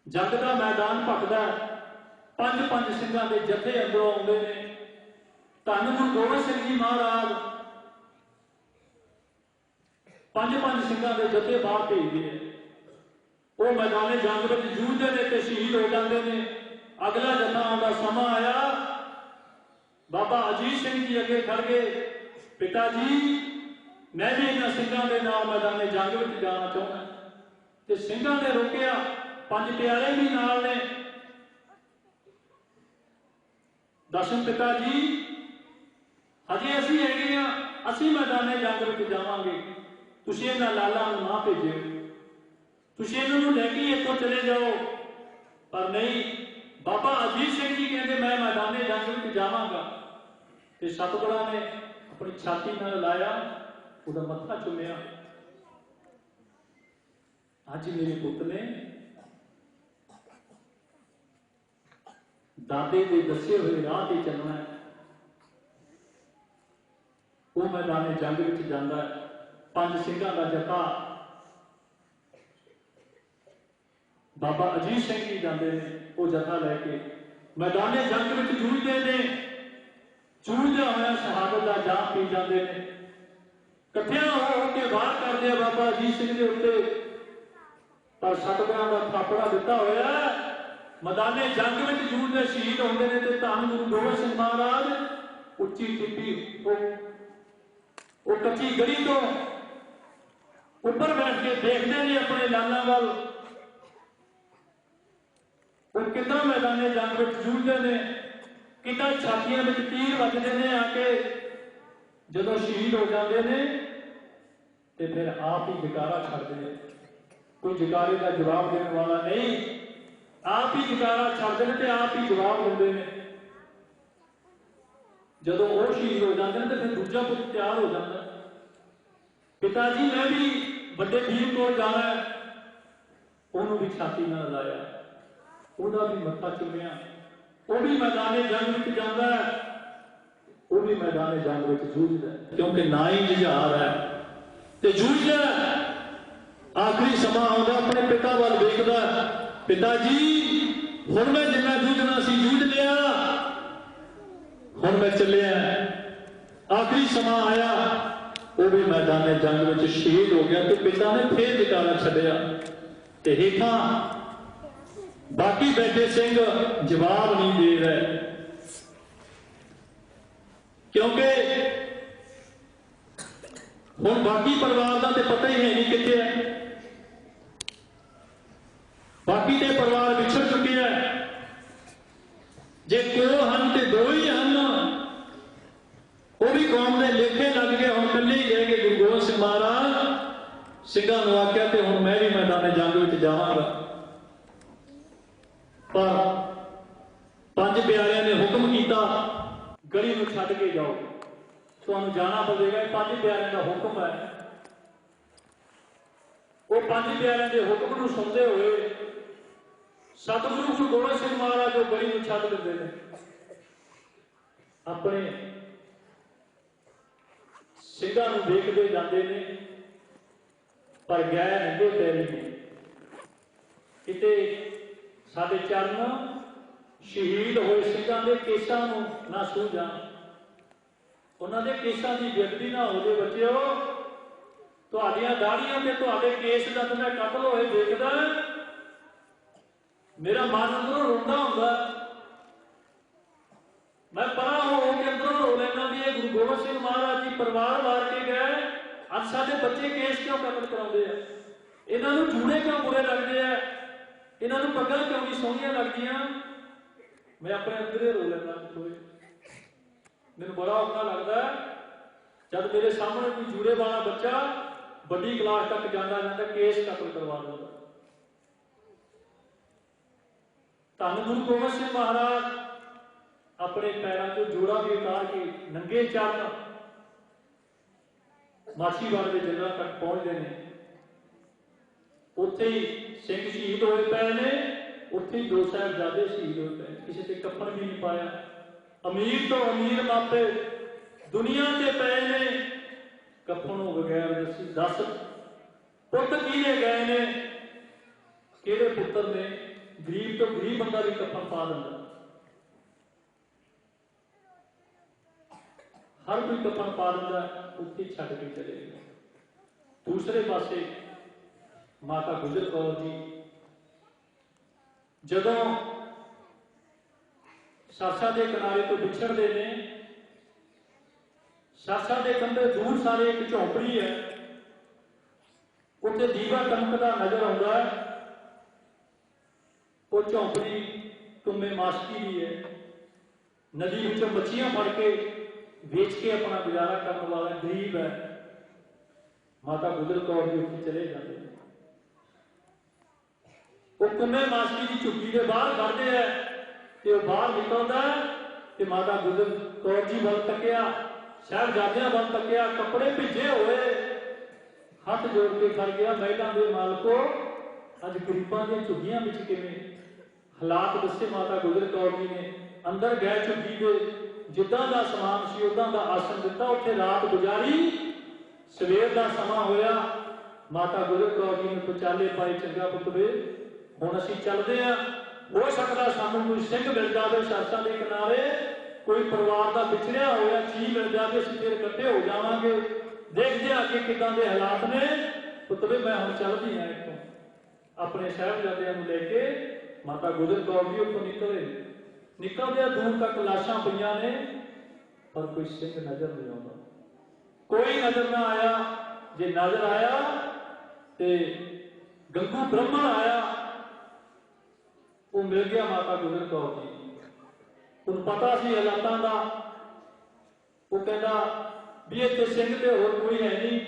जंग का मैदान भखदा, 5-5 सिंघां दे जथे अंदरों आउंदे ने। धन गुरु गोबिंद सिंह जी महाराज 5-5 सिंघां दे जथे बाहर भेजदे हैं। वो मैदाने जंग में जूझते हैं तो शहीद हो जाते हैं। अगला जथा आउंदा समा आया, बाबा अजीत सिंह जी अगे खड़ गए, पिता जी मैं भी इन्हां सिंघां दे नाल मैदाने जंग में जाना चाहुंदा। ते सिंघां ने रोकिया, 5 प्यारे भी नाल ने। दशम पिता जी हजे असीं हैगे आ, असीं मैदाने जंग में जावांगे, तुसीं इन्हां लालां नूं ना भेजिओ, तुसीं इन्हां नूं लैके इत्थों चले जाओ। पर नहीं, बाबा अजीत सिंह जी कहते मैं मैदाने जंग में जावांगा। ते सतगुरां ने अपनी छाती नाल लाया, उहदा मत्था चुमिया। अज मेरे पुत ने दादे के दसे हुए राह से चलना है। वो मैदाने जंग में जाता है, 5 सिंघां का जथा बाबा अजीत सिंह जी जाते हैं। वो जथा लैके मैदाने जंग में जूझते हैं, जूझदा होया शहादत का जाम पी जाते हैं। कट्ठियां होके वार करते हैं बाबा अजीत सिंह के उत्ते, पर सतगुरां का थापड़ा दिता होया। मैदाने जंग में जूझते शहीद होंदे ने। ते धन गुरु गोबिंद सिंह महाराज उच्ची टिप्पी वो कच्ची गली तो ऊपर बैठ के देखते हैं अपने लालां वाल, वो कितना मैदाने जंग में जूझते हैं, कितना छातियां में तीर वजते हैं आके। जदों शहीद हो जाते हैं तो फिर आप ही जकारा छड्डदे, कोई जकारे का जवाब देने वाला नहीं। आप ही जकारा छड्डਦੇ ਨੇ ਤੇ आप ही जवाब ਦਿੰਦੇ ਨੇ। ਜਦੋਂ ਉਹ ਸ਼ਹੀਦ ਹੋ ਜਾਂਦੇ ਨੇ ਤੇ ਫਿਰ ਦੂਜਾ ਪੁੱਤ ਤਿਆਰ ਹੋ ਜਾਂਦਾ। ਪਿਤਾ ਜੀ ਮੈਂ ਵੀ ਵੱਡੇ ਵੀਰ ਕੋਲ ਜਾਣਾ ਹੈ, ਉਹਨੂੰ ਵੀ ਛਾਤੀ ਨਾਲ ਲਾਇਆ, ਉਹਦਾ ਵੀ ਮੱਥਾ ਚੁੰਮਿਆ, ਉਹ ਵੀ ਮੈਦਾਨੇ ਜੰਗ ਵਿੱਚ ਜਾਂਦਾ ਹੈ, ਉਹ ਵੀ ਮੈਦਾਨੇ ਜੰਗ ਵਿੱਚ ਜੂਝਦਾ, ਕਿਉਂਕਿ ਨਾ ਹੀ ਜੁਝਾਰ ਹੈ ਤੇ ਜੂਝਦਾ। ਆਖਰੀ ਸਮਾਂ ਆਉਂਦਾ, ਆਪਣੇ ਪਿਤਾ ਵੱਲ ਵੇਖਦਾ, ਪਿਤਾ ਜੀ ਹੁਣ ਮੈਂ ਜਿੰਨਾ ਜੂਝਣਾ ਸੀ ਜੂਝ ਲਿਆ, ਹੁਣ ਮੈਂ ਚੱਲਿਆ। ਆਖਰੀ ਸਮਾਂ ਆਇਆ, ਉਹ ਵੀ ਮੈਦਾਨੇ ਜੰਗ ਵਿੱਚ ਸ਼ਹੀਦ ਹੋ ਗਿਆ ਤੇ ਪਿਤਾ ਨੇ ਫੇਰ ਜਕਾਰਾ ਛੱਡਿਆ ਤੇ ਹੇਠਾਂ ਬਾਕੀ ਬੈਠੇ ਸਿੰਘ ਜਵਾਬ ਨਹੀਂ ਦੇ ਰਹੇ, ਕਿਉਂਕਿ ਹੁਣ ਬਾਕੀ ਪਰਿਵਾਰ ਦਾ ਤੇ ਪਤਾ ਹੀ ਹੈ ਨਹੀਂ ਕਿੱਥੇ ਹੈ। ਬਾਕੀ ਦੇ ਪਰਿਵਾਰ ਵਿਛੜ ਚੁੱਕੇ ਹੈ। ਜੇ ਦੋ ਹਨ ਤੇ ਦੋ ਹੀ ਹਨ, ਉਹ ਵੀ ਕੌਮ ਦੇ ਲੇਖੇ ਲੱਗ ਗਏ, ਹੁਣ ਇਕੱਲੇ ਹੀ ਰਹਿ ਗਏ। ਗੁਰੂ ਗੋਬਿੰਦ ਸਿੰਘ ਮਹਾਰਾਜ ਸਿੰਘਾਂ ਨੂੰ ਆਖਿਆ ਤੇ ਹੁਣ ਮੈਂ ਵੀ ਮੈਦਾਨੇ ਜੰਗ ਵਿੱਚ ਜਾਵਾਂਗਾ, ਪਰ ਪੰਜ ਪਿਆਰਿਆਂ ਨੇ ਹੁਕਮ ਕੀਤਾ ਗਲੀ ਨੂੰ ਛੱਡ ਕੇ ਜਾਓ, ਤੁਹਾਨੂੰ ਜਾਣਾ ਪਵੇਗਾ। ਇਹ ਪੰਜ ਪਿਆਰਿਆਂ ਦਾ ਹੁਕਮ ਹੈ। ਉਹ ਪੰਜ ਪਿਆਰਿਆਂ ਦੇ ਹੁਕਮ ਨੂੰ ਸੁਣਦੇ ਹੋਏ ਸਤਿਗੁਰੂ ਗੁਰੂ ਗੋਬਿੰਦ ਸਿੰਘ ਮਹਾਰਾਜ ਉਹ ਗਲੀ ਨੂੰ ਛੱਡ ਦਿੰਦੇ ਨੇ, ਆਪਣੇ ਸਿੰਘਾਂ ਨੂੰ ਦੇਖਦੇ ਜਾਂਦੇ ਨੇ, ਪਰ ਗਏ ਨੰਗੇ ਪੈਰੀ ਨੇ। ਕਿਤੇ ਸਾਡੇ ਚਰਨ ਸ਼ਹੀਦ ਹੋਏ ਸਿੰਘਾਂ ਦੇ ਕੇਸਾਂ ਨੂੰ ਨਾ ਛੂਹ ਜਾਣ, ਉਹਨਾਂ ਦੇ ਕੇਸਾਂ ਦੀ ਬੇਅਦਬੀ ਨਾ ਹੋ ਜਾਏ। ਬੱਚਿਓ, ਤੁਹਾਡੀਆਂ ਦਾੜੀਆਂ ਤੇ ਤੁਹਾਡੇ ਕੇਸ ਦਾ ਤਾਂ ਮੈਂ ਕਤਲ ਹੋਏ ਦੇਖਦਾ, ਮੇਰਾ ਮਨ ਅੰਦਰੋਂ ਰੋਂਦਾ ਹੁੰਦਾ। ਮੈਂ ਪਰਾਂ ਹੋ ਕੇ ਅੰਦਰੋਂ ਰੋ ਲੈਂਦਾ ਵੀ ਇਹ ਗੁਰੂ ਗੋਬਿੰਦ ਸਿੰਘ ਮਹਾਰਾਜ ਜੀ ਪਰਿਵਾਰ ਵਾਰ ਕੇ ਗਏ, ਅੱਜ ਸਾਡੇ ਬੱਚੇ ਕੇਸ ਕਿਉਂ ਕਤਲ ਕਰਾਉਂਦੇ ਆ, ਇਹਨਾਂ ਨੂੰ ਜੂੜੇ ਕਿਉਂ ਬੁਰੇ ਲੱਗਦੇ ਆ, ਇਹਨਾਂ ਨੂੰ ਪੱਗਾਂ ਕਿਉਂ ਨਹੀਂ ਸੋਹਣੀਆਂ ਲੱਗਦੀਆਂ। ਮੈਂ ਆਪਣੇ ਅੰਦਰੇ ਰੋ ਲੈਂਦਾ। ਮੈਨੂੰ ਬੜਾ ਔਖਾ ਲੱਗਦਾ ਜਦ ਮੇਰੇ ਸਾਹਮਣੇ ਕੋਈ ਜੂੜੇ ਵਾਲਾ ਬੱਚਾ ਵੱਡੀ ਕਲਾਸ ਤੱਕ ਜਾਂਦਾ ਕੇਸ ਕਤਲ ਕਰਵਾ ਦਿੰਦਾ। ਧੰਨ ਗੁਰੂ ਗੋਬਿੰਦ ਸਿੰਘ ਮਹਾਰਾਜ ਆਪਣੇ ਪੈਰਾਂ ਤੋਂ ਜੋੜਾ ਵੀ ਉਤਾਰ ਕੇ ਨੰਗੇ ਚਰਨ ਮਾਛੀਵਾੜੇ ਦੇ ਜੰਗਲਾਂ ਤੱਕ ਪਹੁੰਚਦੇ ਨੇ। ਉੱਥੇ ਹੀ ਸਿੰਘ ਸ਼ਹੀਦ ਹੋਏ ਪਏ ਨੇ, ਉੱਥੇ ਹੀ ਦੋ ਸਾਹਿਬਜ਼ਾਦੇ ਸ਼ਹੀਦ ਹੋਏ ਪਏ, ਕਿਸੇ ਤੇ ਕੱਫਨ ਵੀ ਨਹੀਂ ਪਾਇਆ। ਅਮੀਰ ਤੋਂ ਅਮੀਰ ਮਾਪੇ ਦੁਨੀਆ ਤੇ ਪਏ ਨੇ, ਕੱਫਨੋਂ ਬਗੈਰ ਦੱਸ ਪੁੱਤ ਕਿਹਨੇ ਗਏ ਨੇ, ਕਿਹੜੇ ਪੁੱਤਰ ਨੇ। ਗਰੀਬ ਤੋਂ ਗਰੀਬ ਬੰਦਾ ਵੀ ਕੱਫਨ ਪਾ ਦਿੰਦਾ, ਹਰ ਕੋਈ ਕੱਫਨ ਪਾ ਦਿੰਦਾ, ਉੱਥੇ ਛੱਡ ਕੇ ਚਲੇ ਗਏ। ਦੂਸਰੇ ਪਾਸੇ ਮਾਤਾ ਗੁਜਰ ਕੌਰ ਜੀ ਜਦੋਂ ਸਰਸਾ ਦੇ ਕਿਨਾਰੇ ਤੋਂ ਵਿਛੜਦੇ ਨੇ, ਸਰਸਾ ਦੇ ਕੰਢੇ ਦੂਰ ਸਾਰੇ ਇੱਕ ਝੌਂਪੜੀ ਹੈ, ਉੱਥੇ ਦੀਵਾ ਟਮਕਦਾ ਨਜ਼ਰ ਆਉਂਦਾ ਹੈ। ਉਹ ਝੌਂਪੜੀ ਤੁੰਮੇ ਮਾਸਕੀ ਦੀ ਹੈ, ਨਦੀ ਵਿੱਚੋਂ ਮੱਛੀਆਂ ਫੜ ਕੇ ਵੇਚ ਕੇ ਆਪਣਾ ਗੁਜ਼ਾਰਾ ਕਰਨ ਵਾਲਾ ਗਰੀਬ ਹੈ। ਮਾਤਾ ਗੁਜਰ ਕੌਰ ਜੀ ਉੱਥੇ ਚਲੇ ਜਾਂਦੇ ਨੇ, ਉਹ ਤੁੰਮੇ ਮਾਸਕੀ ਦੀ ਝੁੱਗੀ ਦੇ ਬਾਹਰ ਖੜਦੇ ਹੈ ਤੇ ਉਹ ਬਾਹਰ ਨਿਕਲਦਾ ਤੇ ਮਾਤਾ ਗੁਜਰ ਕੌਰ ਜੀ ਵੱਲ ਤੱਕਿਆ, ਸਾਹਿਬਜ਼ਾਦਿਆਂ ਵੱਲ ਤੱਕਿਆ, ਕੱਪੜੇ ਭਿੱਜੇ ਹੋਏ, ਹੱਥ ਜੋੜ ਕੇ ਖੜ ਗਿਆ, ਮਹਿਲਾਂ ਦੇ ਮਾਲਕੋ ਅੱਜ ਗਰੀਬਾਂ ਦੀਆਂ ਝੁੱਗੀਆਂ ਵਿੱਚ ਕਿਵੇਂ ਹਾਲਾਤ ਦੱਸੇ। ਮਾਤਾ ਗੁਜਰ ਕੌਰ ਜੀ ਨੇ ਅੰਦਰ ਗਏ ਝੁੱਗੀ ਦੇ, ਜਿੱਦਾਂ ਦਾ ਸਮਾਨ ਸੀ ਉਦਾਂ ਦਾ ਆਸਣ ਦਿੱਤਾ, ਉੱਥੇ ਰਾਤ ਗੁਜ਼ਾਰੀ। ਸਵੇਰ ਦਾ ਸਮਾਂ ਹੋਇਆ, ਮਾਤਾ ਗੁਜਰ ਕੌਰ ਜੀ ਨੇ ਪਚਾਲੇ ਪਾਏ, ਚੰਗਾ ਪੁੱਤ ਵੇ ਹੁਣ ਅਸੀਂ ਚੱਲਦੇ ਹਾਂ, ਹੋ ਸਕਦਾ ਸਾਨੂੰ ਕੋਈ ਸਿੰਘ ਮਿਲ ਜਾਵੇ ਸਰਸਾ ਦੇ ਕਿਨਾਰੇ, ਕੋਈ ਪਰਿਵਾਰ ਦਾ ਵਿਛੜਿਆ ਹੋਇਆ ਚੀਜ਼ ਮਿਲ ਜਾਵੇ, ਅਸੀਂ ਫਿਰ ਇਕੱਠੇ ਹੋ ਜਾਵਾਂਗੇ, ਦੇਖਦੇ ਹਾਂ ਕਿ ਕਿੱਦਾਂ ਦੇ ਹਾਲਾਤ ਨੇ। ਪੁੱਤ ਵੇ ਮੈਂ ਹੁਣ ਚੱਲਦੀ ਹਾਂ ਇੱਥੋਂ। ਆਪਣੇ ਸਾਹਿਬਜ਼ਾਦਿਆਂ ਨੂੰ ਲੈ ਕੇ ਮਾਤਾ ਗੁਜਰ ਕੌਰ ਜੀ ਉੱਥੋਂ ਨਿਕਲਦੇ ਦੂਰ ਤੱਕ ਲਾਸ਼ਾਂ ਪਈਆਂ ਨੇ, ਪਰ ਕੋਈ ਸਿੰਘ ਨਜ਼ਰ ਨਹੀਂ ਆਉਂਦਾ, ਕੋਈ ਨਜ਼ਰ ਨਾ ਆਇਆ। ਜੇ ਨਜ਼ਰ ਆਇਆ ਤੇ ਗੰਗੂ ਬ੍ਰਾਹਮਣ ਆਇਆ, ਉਹ ਮਿਲ ਗਿਆ ਮਾਤਾ ਗੁਜਰ ਕੌਰ ਜੀ। ਉਹਨੂੰ ਪਤਾ ਸੀ ਹਾਲਾਤਾਂ ਦਾ, ਉਹ ਕਹਿੰਦਾ ਵੀ ਇੱਥੇ ਸਿੰਘ ਤੇ ਹੋਰ ਕੋਈ ਹੈ ਨਹੀਂ,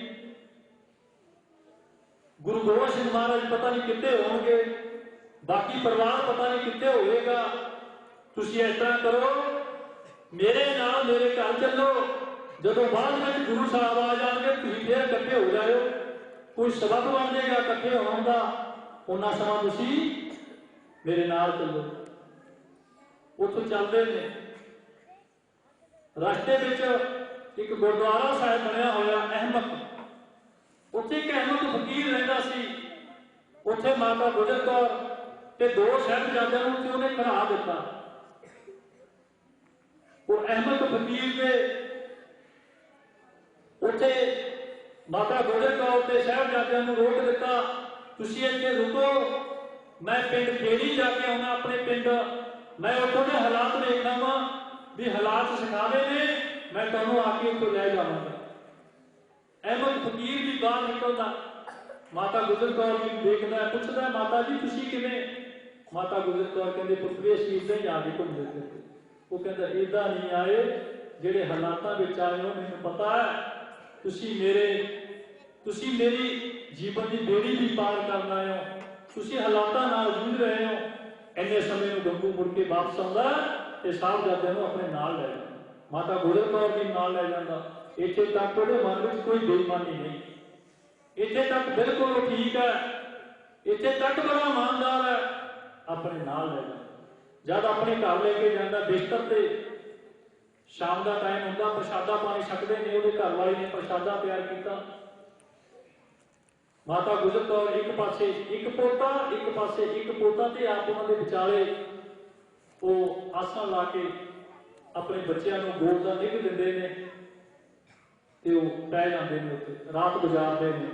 ਗੁਰੂ ਗੋਬਿੰਦ ਸਿੰਘ ਮਹਾਰਾਜ ਪਤਾ ਨਹੀਂ ਕਿੱਥੇ ਹੋਣਗੇ, बाकी परिवार पता नहीं कितने होएगा। तुसी इस तरह करो, मेरे नाल मेरे घर चलो, जदों बाद में गुरु साहब आ जाएंगे तुसी फिर इकट्ठे हो जाओ, कोई सबब बन जाएगा इकट्ठे होने का, उन्ना समा तुसी मेरे नाल चलो। उत्थों चलते ने रास्ते एक गुरुद्वारा साहिब बनया होया अहमद, उत्थे एक अहमद फकीर रहिंदा सी, उत्थे माता गुजर कौर ते दो साहिबजादियां नूं ते उहने खड़ा दिता। वो अहमद फकीर ने उत्थे माता गुजर कौर ते साहिबजादियां नूं रोक दिता, तुसीं इत्थे रुको, मैं पिंड खेड़ी जाके आउणा अपने पिंड, मैं उत्थों के हालात देखना वा भी हालात सिखावे ने, मैं तुहानूं आके उत्थों लै जावांगा। अहमद फकीर भी बाहर निकलदा, माता गुजर कौर जी देखदा, पुछदा माता जी तुसीं किवें? माता गुजर कौर कहंदे पुत्तरे असीं इदां ही आ के घुमदे फिरदे। वो कहंदा इदां नहीं आए, जिहड़े हालातां विच आए हो मैनूं पता है, तुसीं मेरी जीवन की बेड़ी भी पार करना आए हो, तुसीं हालातां नाल जूझ रहे हो। इन्ने समय नूं गंगू मुड़ के वापस आउंदा ते साहिबजादियां नूं अपने नाल लै जांदा, माता गुजर कौर जी नाल लै जांदा। इत्थे तक उहदे मन विच कोई बेईमानी नहीं, इत्थे तक बिल्कुल ठीक है, इत्थे तक बड़ा ईमानदार है, अपने नाल लै जांदा। जब अपने घर लेके जांदा बिस्तर ते, शाम का टाइम होंदा, प्रशादा पानी छकदे ने, उहदे घर वाली ने प्रशादा तैयार किया। माता गुजर कौर एक पासे एक पोता, एक पासे एक पोता, ते आप उन्होंने विचाले वो आसन ला के अपने बच्चों को गोद का निग दिंदे ने ते वो पै जाते हैं, उत्ते रात गुजारते हैं।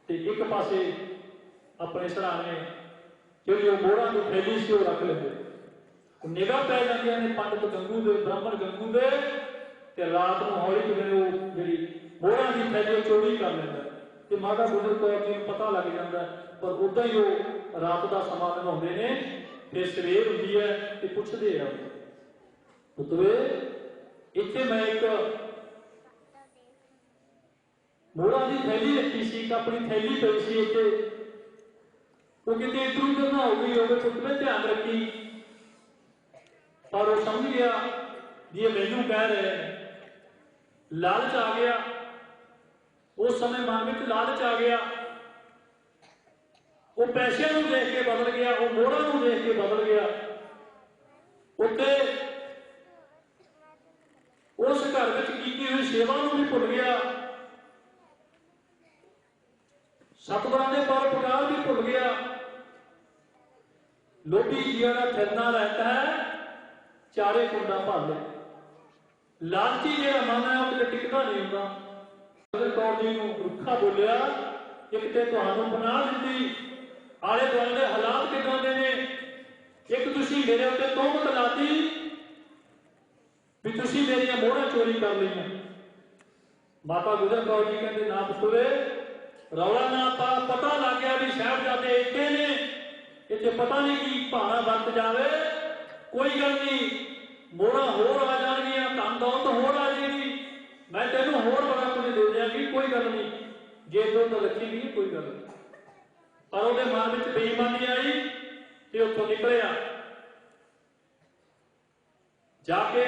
ते एक पासे अपने सराहने क्योंकि वो मोहरा की थैली से वो रख लेंगे, निगाह पै जांदियां ने पंडित गंगू दे, ब्राह्मण गंगू दे, ते रात को हौली किवें वो जिहड़ी मोहरा की थैली चोरी कर लैंदा। ते माता गुजर कौर जी नूं पता लग जाता, पर उदां ही वो रात का समा निभाउंदे ने। फिर सवेर हुंदी है ते पुछदे आ पुत्तरे इत्थे मैं एक मोहरा की थैली रखी सी, एक अपनी थैली पई सी इत्थे, वो किते इधर उधर ना हो गई होवे, पुत्तरे ध्यान रखी। पर वो समझ गया ये मैनू कह रहे हैं, लालच आ गया उस समय, मन में लालच आ गया, वो पैसे को देख के बदल गया, वो मोहरा को देख के बदल गया। उत्ते उस घर में की हुई सेवा को भी भुल गया, सतगुरां दे परोपकार भी भुल गया। लोभी जिया फिरना रहता है चारे कुंडा भर ले, लालची जिहड़ा मन है वो टिकता नहीं होंदा। गुजर कौर जी नूं रुखा बोलिया, एक ते तुहानूं पनाह दित्ती, आले दुआले दे हालात किदां दे ने, एक तुसीं मेरे उत्ते तोहमत लाती भी तुसीं मेरियां मोहरां चोरी कर लईआं। माता गुजर कौर जी कहंदे ना पुत्तरे रौला ना पा, पता लग गया भी साहिबजादे इत्थे ने, इत्थे पता नहीं की भाना वरत जावे, कोई गल नहीं, मोहरां होर आ जाणगीआं, धन दौलत होर आ जाएगी, मैं तेनों होर बड़ा कुछ दे देंगी, कोई गल नहीं, जे दुध रखेगी कोई गल नहीं। पर उहदे मन में बेईमानी आई ते उत्थों निकलिया, जाके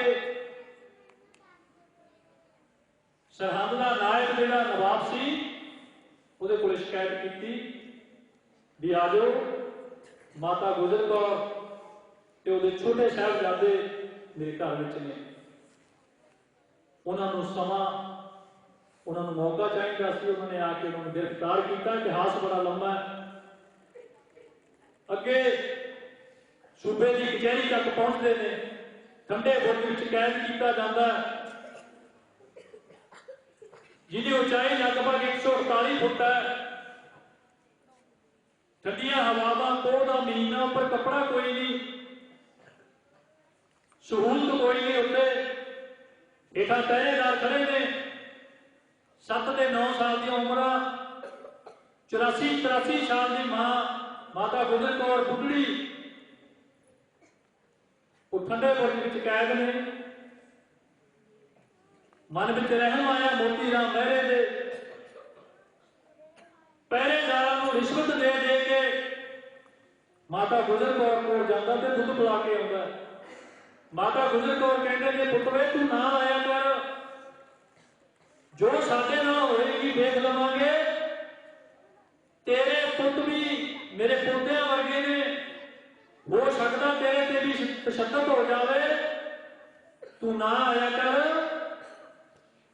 सरहंद का नायक जिहड़ा नवाब सी उहदे कोल शिकायत की भी आ जाओ, माता गुजर कौर ते उहदे छोटे साहिबजादे मेरे घर विच ने, उन्होंने समा उन्होंने मौका चाहिए सी, उन्होंने आके उन्होंने गिरफ्तार किया। इतिहास बड़ा लंबा है, अगे सूबे की कचहरी तक पहुंचते हैं, ठंडे बुर्ज में कैद किया जाता है, जिसकी ऊंचाई लगभग 148 फुट है। ठंडिया हवावां, पोह का महीना, पर कपड़ा कोई नहीं, सहूलत कोई नहीं, उत्ते हेठां पहरेदार खड़े ने, 7 ते 9 साल की उम्र, 84-83 साल की मां माता गुजर कौर बुढ़ड़ी, वो ठंडे बुर्ज में कैद ने। मन में रहम आया मोती राम मेहरे दे, पहरेदार को रिश्वत दे दे के माता गुजर कौर को जाता तो दुध पिला के आउंदा। माता गुजर कौर कहते ने पुत वे तू ना आया कर, जो साडे नाल होएगी देख लवांगे, तेरे पुत भी मेरे पोतियां वर्गे ने, हो सकता तेरे ते भी तशद्दद हो जावे, तू ना आया कर,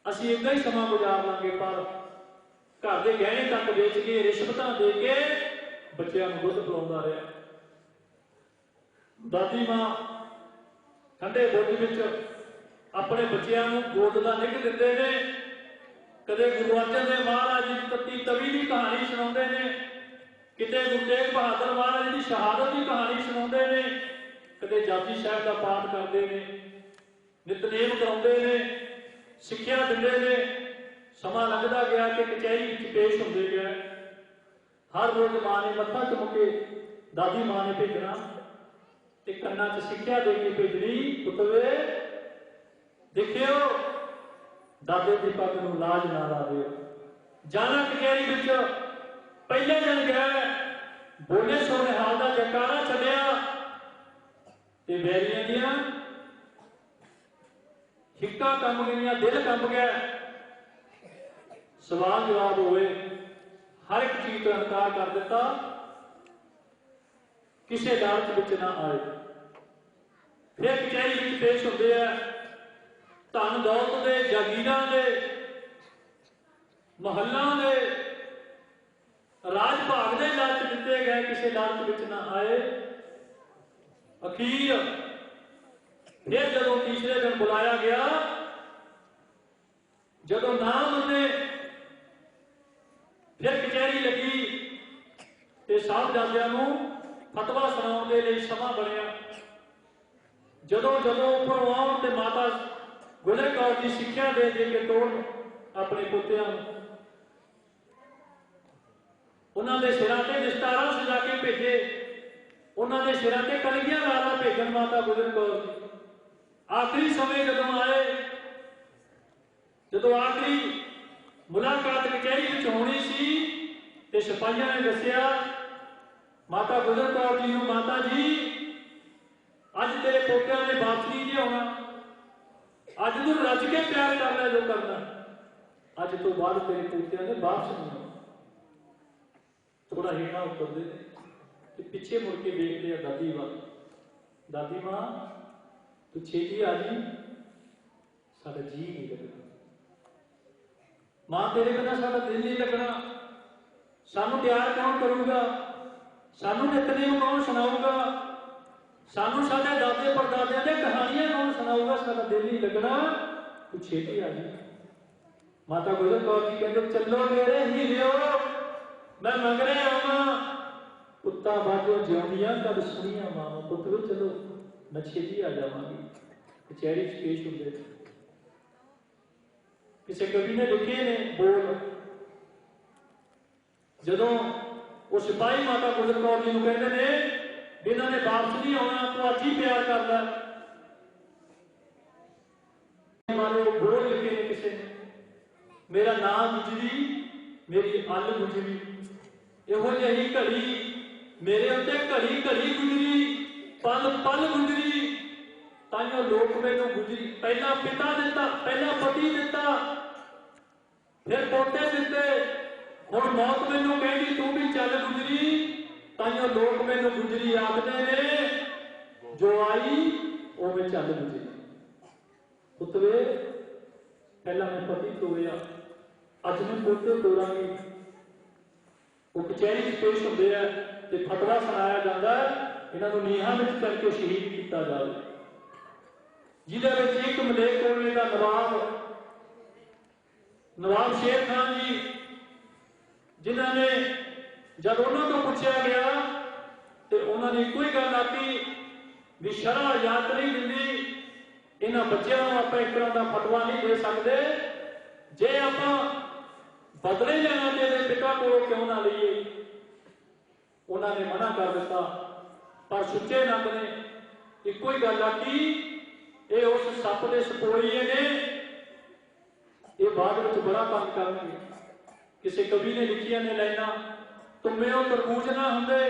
असीं इदां ही समा गुजार लांगे। पर घर के गहने तक बेच के रिश्वतां दे के बच्चों को दुध पिलाउंदा रहा। दादी मां ठंडे बुर्ज विच अपने बच्चों को गोद का निग दिंदे ने। कदे गुरु अर्जन देव महाराज जी की तत्ती तवी की कहानी सुणाते हैं, किते गुरु तेग बहादुर महाराज की शहादत की कहानी सुणाते हैं, कदे जापजी साहब का पाठ करते हैं, नितनेम कराते हैं, सिक्ख्या दिंदे ने। समा लंघदा गया कि कचहरी पेश होंदे गए। हर रोज मां ने मत्था चुम के दादी मां ने भेजना ते कन्ना च सिक्ख्या दे के भेजनी, पुतवे देखियो दादे की पग नूं लाज ना लाविओ। जाना कचहरी विच पहले दिन गया, बोले सोने हाल का जयकारा चलिया ते बैरियां दियां हिक्कां कंब गईयां, दिल कंब गया। सवाल जवाब हुए, हर एक चीज का इनकार कर दिता, किसी अदालत विच ना आए। फिर कचहरी विच पेश होंदे आ, धन दौलत दे, जागीरां दे, महल्लां दे, राज भाग दे लालच दिते गए, किसी लालच विच ना आए। अखीर फिर जदों तीसरे दिन बुलाया गया, जदों ना मन्ने, फिर कचहरी लगी ते साहबजादियां नूं फतवा सुनाउण दे लई समा बनिया। जदों जदों उपरों आउण ते माता गुजर कौर की सिक्ख्या दे के तोड़ अपने पोतियां उन्हां दे सिरां ते दस्तारां सजा के भेजे, उन्हां दे सिरां ते कलगियां वाला भेजन माता गुजर कौर जी। आखिरी समय जदों आए, जदों आखिरी मुलाकात कचहरी विच होनी सी ते सिपाहियां ने दस्सिया माता गुजर कौर जी नूं, माता जी अज तेरे पोतियां ने वापस नहीं जे आउणा, अज तूं रज के प्यार कर लै जो करना, अज तो बाद तेरे पोतियां ने वापस नहीं आउणा। थोड़ा हेठा उतरदे ते पिछे मुड़ के देखदे आ दादी वाल, दादी मां तू छेती आ जी, साडा जी नहीं लगना, मां तेरे बिना साडा दिल नहीं लगना, सानू प्यार कौन करूगा, सानू नितनेम कौन सुनाऊगा, सानू साडे दादे परदादियां दे कहानियां कौन सुनाऊगा, साडा दिल नहीं लगना, तू छेती आ जी। माता गुजर कौर जी कहते चलो मेरे हीरियो, मैं मंगरे आवां, पुत्ता बाजो जिउंदियां कद सुनिया मां, पुत्रो चलो मैं छेती आ जावांगी। कचहरी च पेश होंदे, किसी कवि ने लिखे ने बोल, जदों वो सिपाही माता गुजर कौर जी नूं कहंदे ने भी इन्हां ने वापस नहीं आउणा, तूं अज ही प्यार कर लै। मानो बोल लिखे ने किसी ने, मेरा नाम गुजरी मेरी अल गुजरी, इहो जही घड़ी मेरे उत्ते घड़ी घड़ी गुजरी, पल पल गुजरी, ताइयों लोक मैनूं गुजरी, पहला पिता दिता, पहला पति दिता, फिर पोते दिते, हुण मौत मैनूं कहदी तू भी चल गुजरी, ताइयों लोक मैनूं गुजरी आखदे ने, जो आई उवें चल गुजरी। पुतवे पहला मैं पति तोड़िया, अज मैं पोते तोड़ांगी। वो कचहरी पेश होंदे आ ते फतवा सुनाया जाता है, इन्हां नूं नीहां विच करके शहीद किया जाए, जिहदे विच एक मलेरकोटले दा नवाब शेर खान जी, जिन्हां ने जब उन्होंने तो पूछा गया तो उन्होंने एक ही गल आखी भी शरह इजाजत नहीं दिंदी, इन्हां बच्चों को आप एक तरह का फतवा नहीं दे सकते, जे आप बदले लेना तो पिता को क्यों ना लीए। उन्होंने मना कर दिता, पर सुच्चे नंद ने एक ही गल आखी, ये उस सप के सपोड़िए ने, ये बाद में बड़ा काम करेंगे। किसी कवि ने लिखिया ने लाइना, तुम्हें वो तरबूज ना होंगे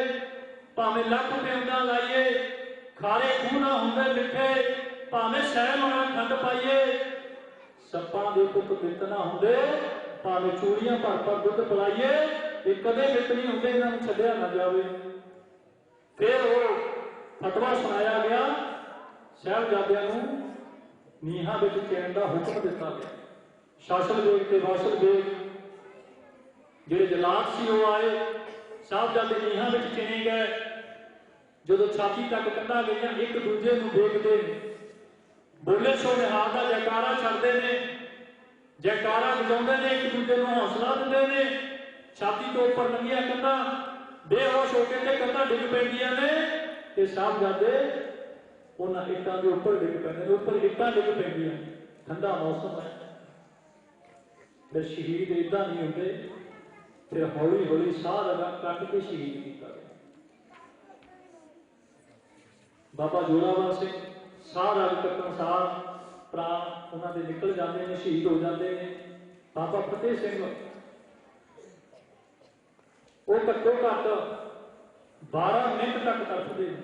भावें लख पेंदा लाइए, खारे खूह ना होंदे मिठे, भावें सह मणा खंड पाइए, सप्पां दे पुत मित ना होंदे, भावें चूड़ियां भर भर दुध पिलाइए, ये कदे मित नहीं होंदे, इन्हां नूं छड्डिया ना जावे। फिर वो फतवा सुनाया गया, साहिबजादियां नूं नीहां विच चैन दा हुक्म दिता गया। शासल बेग ते वासल बेग जिहड़े जलाद सी वो आए, साहिबजादे नीहां विच चिणे गए। जदों छाती तक कंधा गईयां, एक दूजे नूं देखदे बोले सो निहाल दा जयकारा छड्डदे ने, जयकारा वजाउंदे ने, एक दूजे नूं हौसला दिंदे ने। छाती तो उपर लंघिया कंधा, बेहोश होके ते कंधा डिग पैंदियां ने, ते साहिबजादे उन्हां इट्टां दे उपर डिग पैंदे ने, उपर इट्टां डिग पैंदियां। ठंडा मौसम है, फिर शहीद इदां नहीं होंदे। फिर हौली हौली साह लगा कट के शहीद किया गया। बाबा जोरावर सिंह साह रग कट्टण सार प्राण उन्होंने निकल जाते हैं, शहीद हो जाते हैं। बाबा फतेह सिंह वो घट्टो घट 12 मिनट तक तड़फते हैं।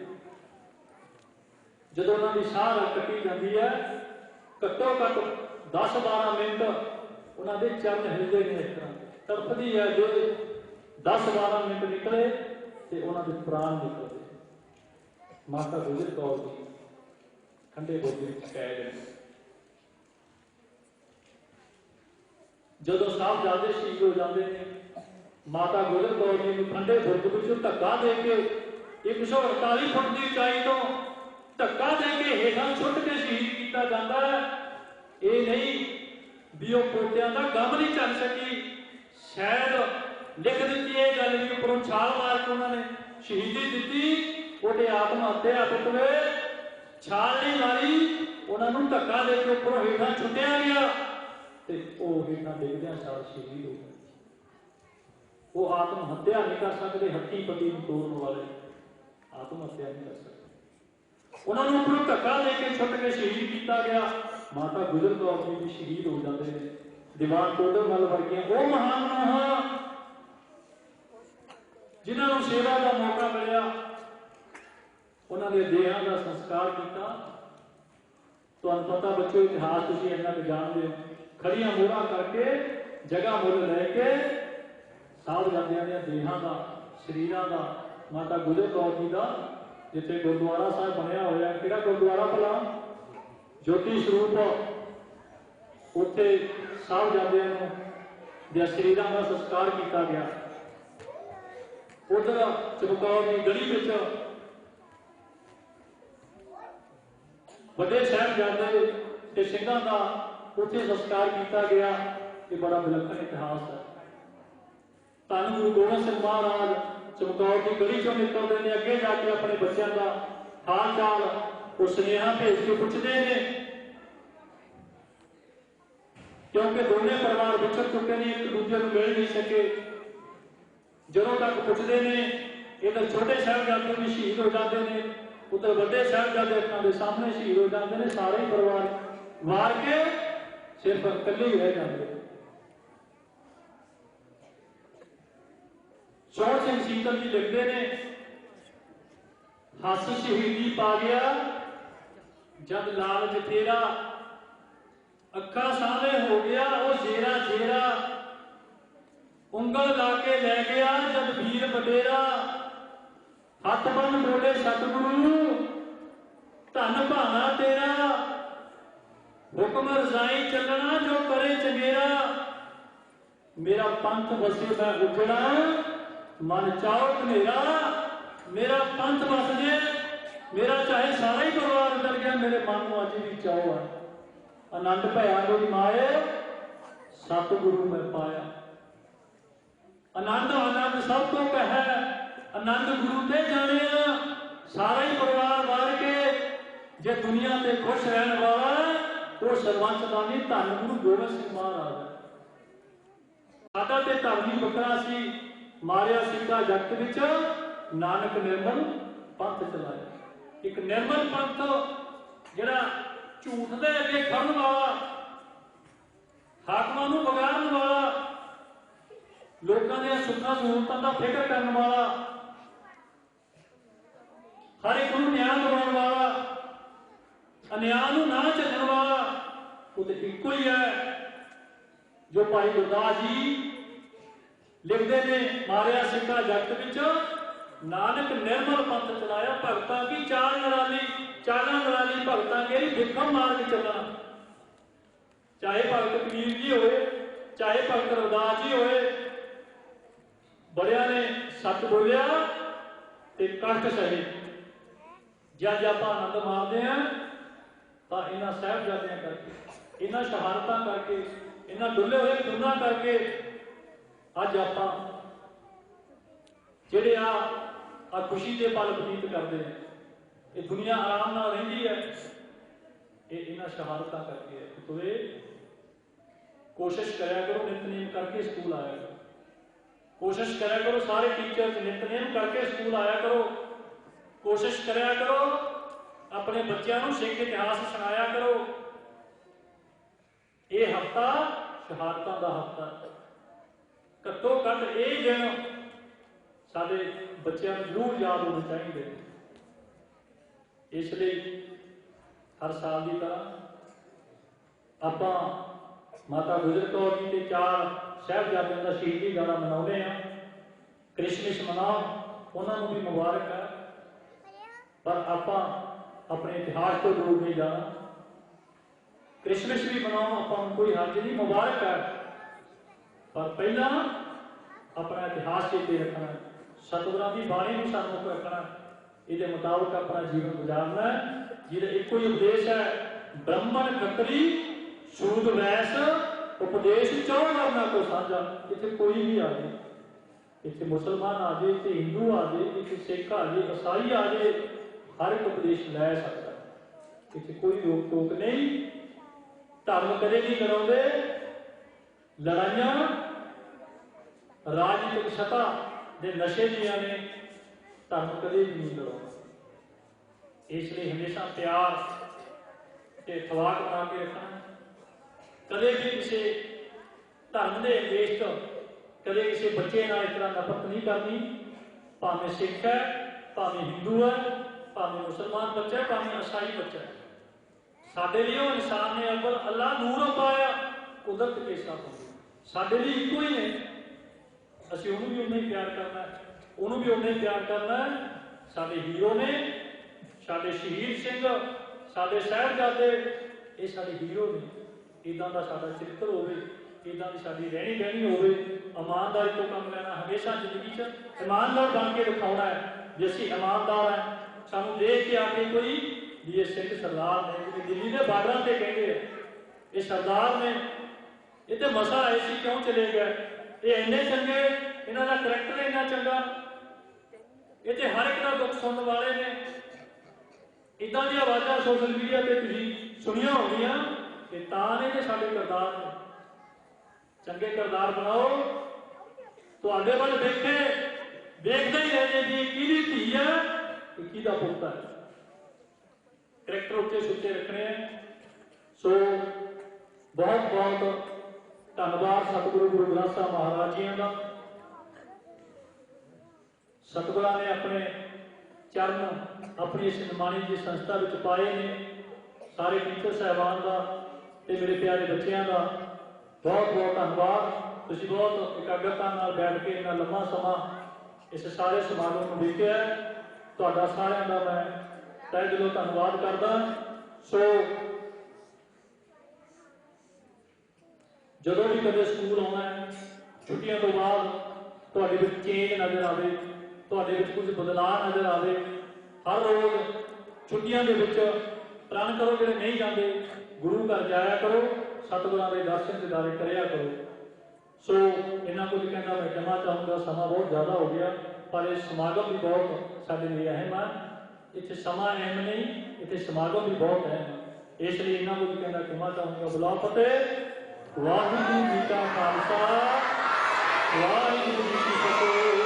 जो उन्होंने साह रग कट्टी जाती है, घट्टो घट 10-12 मिनट उन्होंने चरण हिलते हैं, इस तरह तड़फती है। जो 10-12 मिनट निकले तो उन्होंने प्राण निकलते। माता गुजर कौर जी ठंडे बुर्ज कैद है। जदों साहिबजादे शहीद हो जाते हैं, माता गुजर कौर जी नूं ठंडे बुर्ज विचों धक्का दे के 148 फुट की उचाई तो धक्का दे के हेठां सुट के शहीद किया जाता है। ये नहीं भी वो पोटियां का गम नहीं चल सकी, शायद लिख दी है गल भी उपरों छाल मार के उन्होंने शहीदी दी। ਉਹਦੇ ਆਤਮ ਹੱਤਿਆ ਪੁੱਤਰੇ ਛਾਲ ਨਹੀਂ ਮਾਰੀ, ਉਹਨਾਂ ਨੂੰ ਧੱਕਾ ਦੇ ਕੇ ਉੱਪਰੋਂ ਹੇਠਾਂ ਛੁੱਟਿਆ ਗਿਆ ਤੇ ਉਹ ਹੇਠਾਂ ਡਿੱਗਦਿਆਂ ਸਾਰ ਸ਼ਹੀਦ ਹੋ ਗਏ। ਉਹ ਆਤਮ ਹੱਤਿਆ ਨਹੀਂ ਕਰ ਸਕਦੇ, ਹੱਤੀ ਪਤੀ ਨੂੰ ਤੋੜਨ ਵਾਲੇ ਆਤਮ ਹੱਤਿਆ ਨਹੀਂ ਕਰ ਸਕਦੇ। ਉਹਨਾਂ ਨੂੰ ਉੱਪਰੋਂ ਧੱਕਾ ਦੇ ਕੇ ਛੁੱਟ ਕੇ ਸ਼ਹੀਦ ਕੀਤਾ ਗਿਆ। ਮਾਤਾ ਗੁਜਰ ਕੌਰ ਜੀ ਵੀ ਸ਼ਹੀਦ ਹੋ ਜਾਂਦੇ ਨੇ। ਦੀਵਾਨ ਟੋਡਰ ਮੱਲ ਵਰਗੀਆਂ ਉਹ ਮਹਾਨ ਨੂੰਹਾਂ ਜਿਨ੍ਹਾਂ ਨੂੰ ਸੇਵਾ ਦਾ ਮੌਕਾ ਮਿਲਿਆ, उन्होंने देहां का संस्कार किया। तो पता बच्चों इतिहास तुम इन्ना भी जानते हो, खड़िया मोहरा करके जगह मुल लैके साहिबजादियां दे देहां का शरीरां का माता गुजर कौर जी का जिथे गुरुद्वारा साहब बनया होया, किहड़ा गुरुद्वारा भला ज्योति स्वरूप, उत्थे साहिबजादियां दे शरीरां का संस्कार किया गया। उधर चमकौर की गली में बड़े साहिबजादे ते सिंघां दा उत्थे संस्कार किया गया। ये बड़ा विलक्षण इतिहास है। धन गुरु गोबिंद सिंह महाराज चमकौर की गली चों निकलते हैं, अगे जाके अपने बच्चों का हाल चाल वो सुनेहा भेज के पुछते हैं, क्योंकि दोनों परिवार विछड़ चुके हैं, एक दूजे को मिल नहीं सके। जदों तक पुछते हैं, इधर छोटे साहिबजादे भी शहीद हो जाते हैं, उधर बड़े साहिबजादे अखां दे सामने शहीद हो जाते हैं। सारे ही परिवार मार के सिर्फ इकल्ले ही रह जाते। सोहण सिंह सीतल जी लिखते हैं, हस शहीदी पा गया जब लालच तेरा, अखा सामने हो गया वो जेरा जेरा, उंगल ला के ले गया जब वीर वडेरा, हथ बन बोले सतगुरु धन भाना तेरा, हुक्म रजाई चलना जो करे चंगेरा, मेरा पंथ बसे मैं उजड़ा मन चाओ धनेरा, मेरा पंथ बस जे मेरा चाहे सारा ही परिवार उतर गया, मेरे मन को अज भी चाओ है। आनंद भया मेरी माए सतगुरु मैं पाया, आनंद आनंद सब तो कह आनंद गुरु ते जाने, सारा ही परिवार मार के जे दुनिया ते खुश रहने वाला वो सरपंच का नहीं, धन गुरु गोबिंद सिंह महाराज है। साडा ते धर्मी बकरा सी, मारिया सिक्का जगत विच नानक निर्मल पंथ चलाया। एक निर्मल पंथ जिहड़ा झूठ दे अगे खड़न वाला, हाकमां नूं बगाड़न वाला, लोगों के सुखा सहूलतों का फिक्र करने वाला, हर एक नूं न्याय दिवाउण वाला, अन्याय नूं ना झल्लण वाला वो तो इक्को ही है जो भाई गुरदास जी लिखते ने, मारिया सिक्का जगत विच नानक निर्मल पंथ चलाया, भगतां की चाल निराली, चालां निराली भगतां केरी विक्रम मार्ग चलना। चाहे भगत कबीर जी होए, चाहे भगत रविदास जी होए, बड़िया ने सच बोलिया ते कष्ट सहे। जज आप आनंद मारते हैं तो इन्होंने साहिबजादियां करके, इन्होंने शहादतां करके, इन्होंने डुले हुए खूना करके अज आप जिहड़े आ खुशी के पल बतीत करते हैं, ये दुनिया आराम नाल रहिंदी है, ये इन्हां शहादतां करके है। तो ये कोशिश करा करो नितनेम करके स्कूल आया करो, कोशिश करा करो सारे टीचर नितनेम करके स्कूल आया करो, कोशिश करा करो अपने बच्चों को सिख इतिहास सुनाया करो। ये हफ्ता शहादतां दा हफ्ता, घट्टो घट ये दिन साडे बच्चों को जरूर याद होने चाहिए। इसलिए हर साल की तरह आप माता गुजर कौर जी के 4 साहिबजादियों का शहीदी दिहाड़ा मनाते हैं। क्रिसमस मनाओ, उन्होंने भी मुबारक है, पर आप अपने इतिहास को दूर नहीं जाना। क्रिसमस भी मनाओ, आप कोई हर्ज नहीं, मुबारक है, पर पहला अपना इतिहास चेते रखना, सतगुरां की बाणी को सन्मुख रखना, ये मुताबिक अपना जीवन गुजारना। जिहदा एको ही उपदेश है, ब्राह्मण खतरी सूद वैस उपदेश चौं करना को साझा। इतने कोई भी आ जाए, इतने मुसलमान आ जाए, इतने हिंदू आ जाए, इतने सिख आ जाए, ईसाई आ जाए, हर एक उपदेश लै सकता है, इतने कोई रोक टोक नहीं। धर्म कदे नहीं कराते, लड़ाइयां राजनीतिक सत्ता के नशे दियां ने, धर्म कदे भी नहीं लड़ाता। इसलिए हमेशा प्यार ते इतफाक बना के रखना, कदे भी किसी धर्म के देश कदे किसी बच्चे नाल इस तरह नफरत नहीं करनी, भावें सिख है, भावें हिंदू है, भावें मुसलमान बच्चा है, भावें ईसाई बच्चा है। साडे लिए वो इंसान ने अव्वल अल्लाह नूर पाया, कुदरत के साथ साडे लिए इको ही ने, असीं उन्होंने भी उन्ना ही प्यार करना है, उन्होंने भी उन्ना ही प्यार करना है। साडे हीरो ने, साडे शहीद सिंह, साडे साहिबजादे, ये साडे हीरो ने। इदां दा साडा चरित्र होवे, इदां दी साडी रहनी बहनी होवे, ईमानदारी तो काम लेना, हमेशा जिंदगी च ईमानदार बन के दिखाना है जे असीं ईमानदार हैं। सानूं देख के आके कोई भी ये सिख सरदार ने, जिवें दिल्ली के बार्डर से कहते हैं, ये सरदार ने, ये तो मसा आए सी क्यों चले गए, ये इन्ने चंगे, इन्हां दा करैक्टर इन्ना चंगा, ये तो हर एक का दुख सुनने वाले ने। इदां दी आवाज़ां सोशल मीडिया पर तुसीं सुनिया होंगियां, कि तां ने साडे किरदार ने। चंगे किरदार बनाओ, तुहाडे वल वेखे देखते ही रह जाए कि किहदी धी है, किहदा पुत्त है। करैक्टर उच्चे सुच्चे रखने हैं। सो बहुत बहुत धन्यवाद सतगुरु गुरु ग्रंथ साहिब महाराज जी का। सतगुरां ने अपने चरण अपनी इस निमाणी जी संस्था में पाए ने। सारे टीचर साहबान का ते मेरे प्यारे बच्चों का बहुत बहुत धन्यवाद। तुसीं बहुत एकाग्रता नाल बैठ के इन्ना लंबा समा इस सारे समागम को देखिया है। तुहाडा सारिआं दा मैं तहे दिलों धन्यवाद करदा। सो जदों भी कदे स्कूल आउणा है, छुट्टियां तो बाद तुहाडे विच चेंज नज़र आवे, तुहाडे विच कुछ बदलाव नज़र आवे। हर रोज़ छुट्टियां दे विच प्रण करो, जिहड़े नहीं जाते गुरु घर जाया करो, सतगुरां दे दर्शन दीदारे करिया करो। सो इन्ना कुछ कहना मैं क्षमा चाहूँगा, समा बहुत ज़्यादा हो गया, पर यह समागम भी बहुत साडे लिए अहम है। इत्थे समा अहम नहीं, इत्थे समागम भी बहुत अहम है, इसलिए इन्ना कुछ कहना क्षमा चाहूँगा। बुला फतेह। वाहिगुरू जी का खालसा, वाहिगुरू जी की फतेह।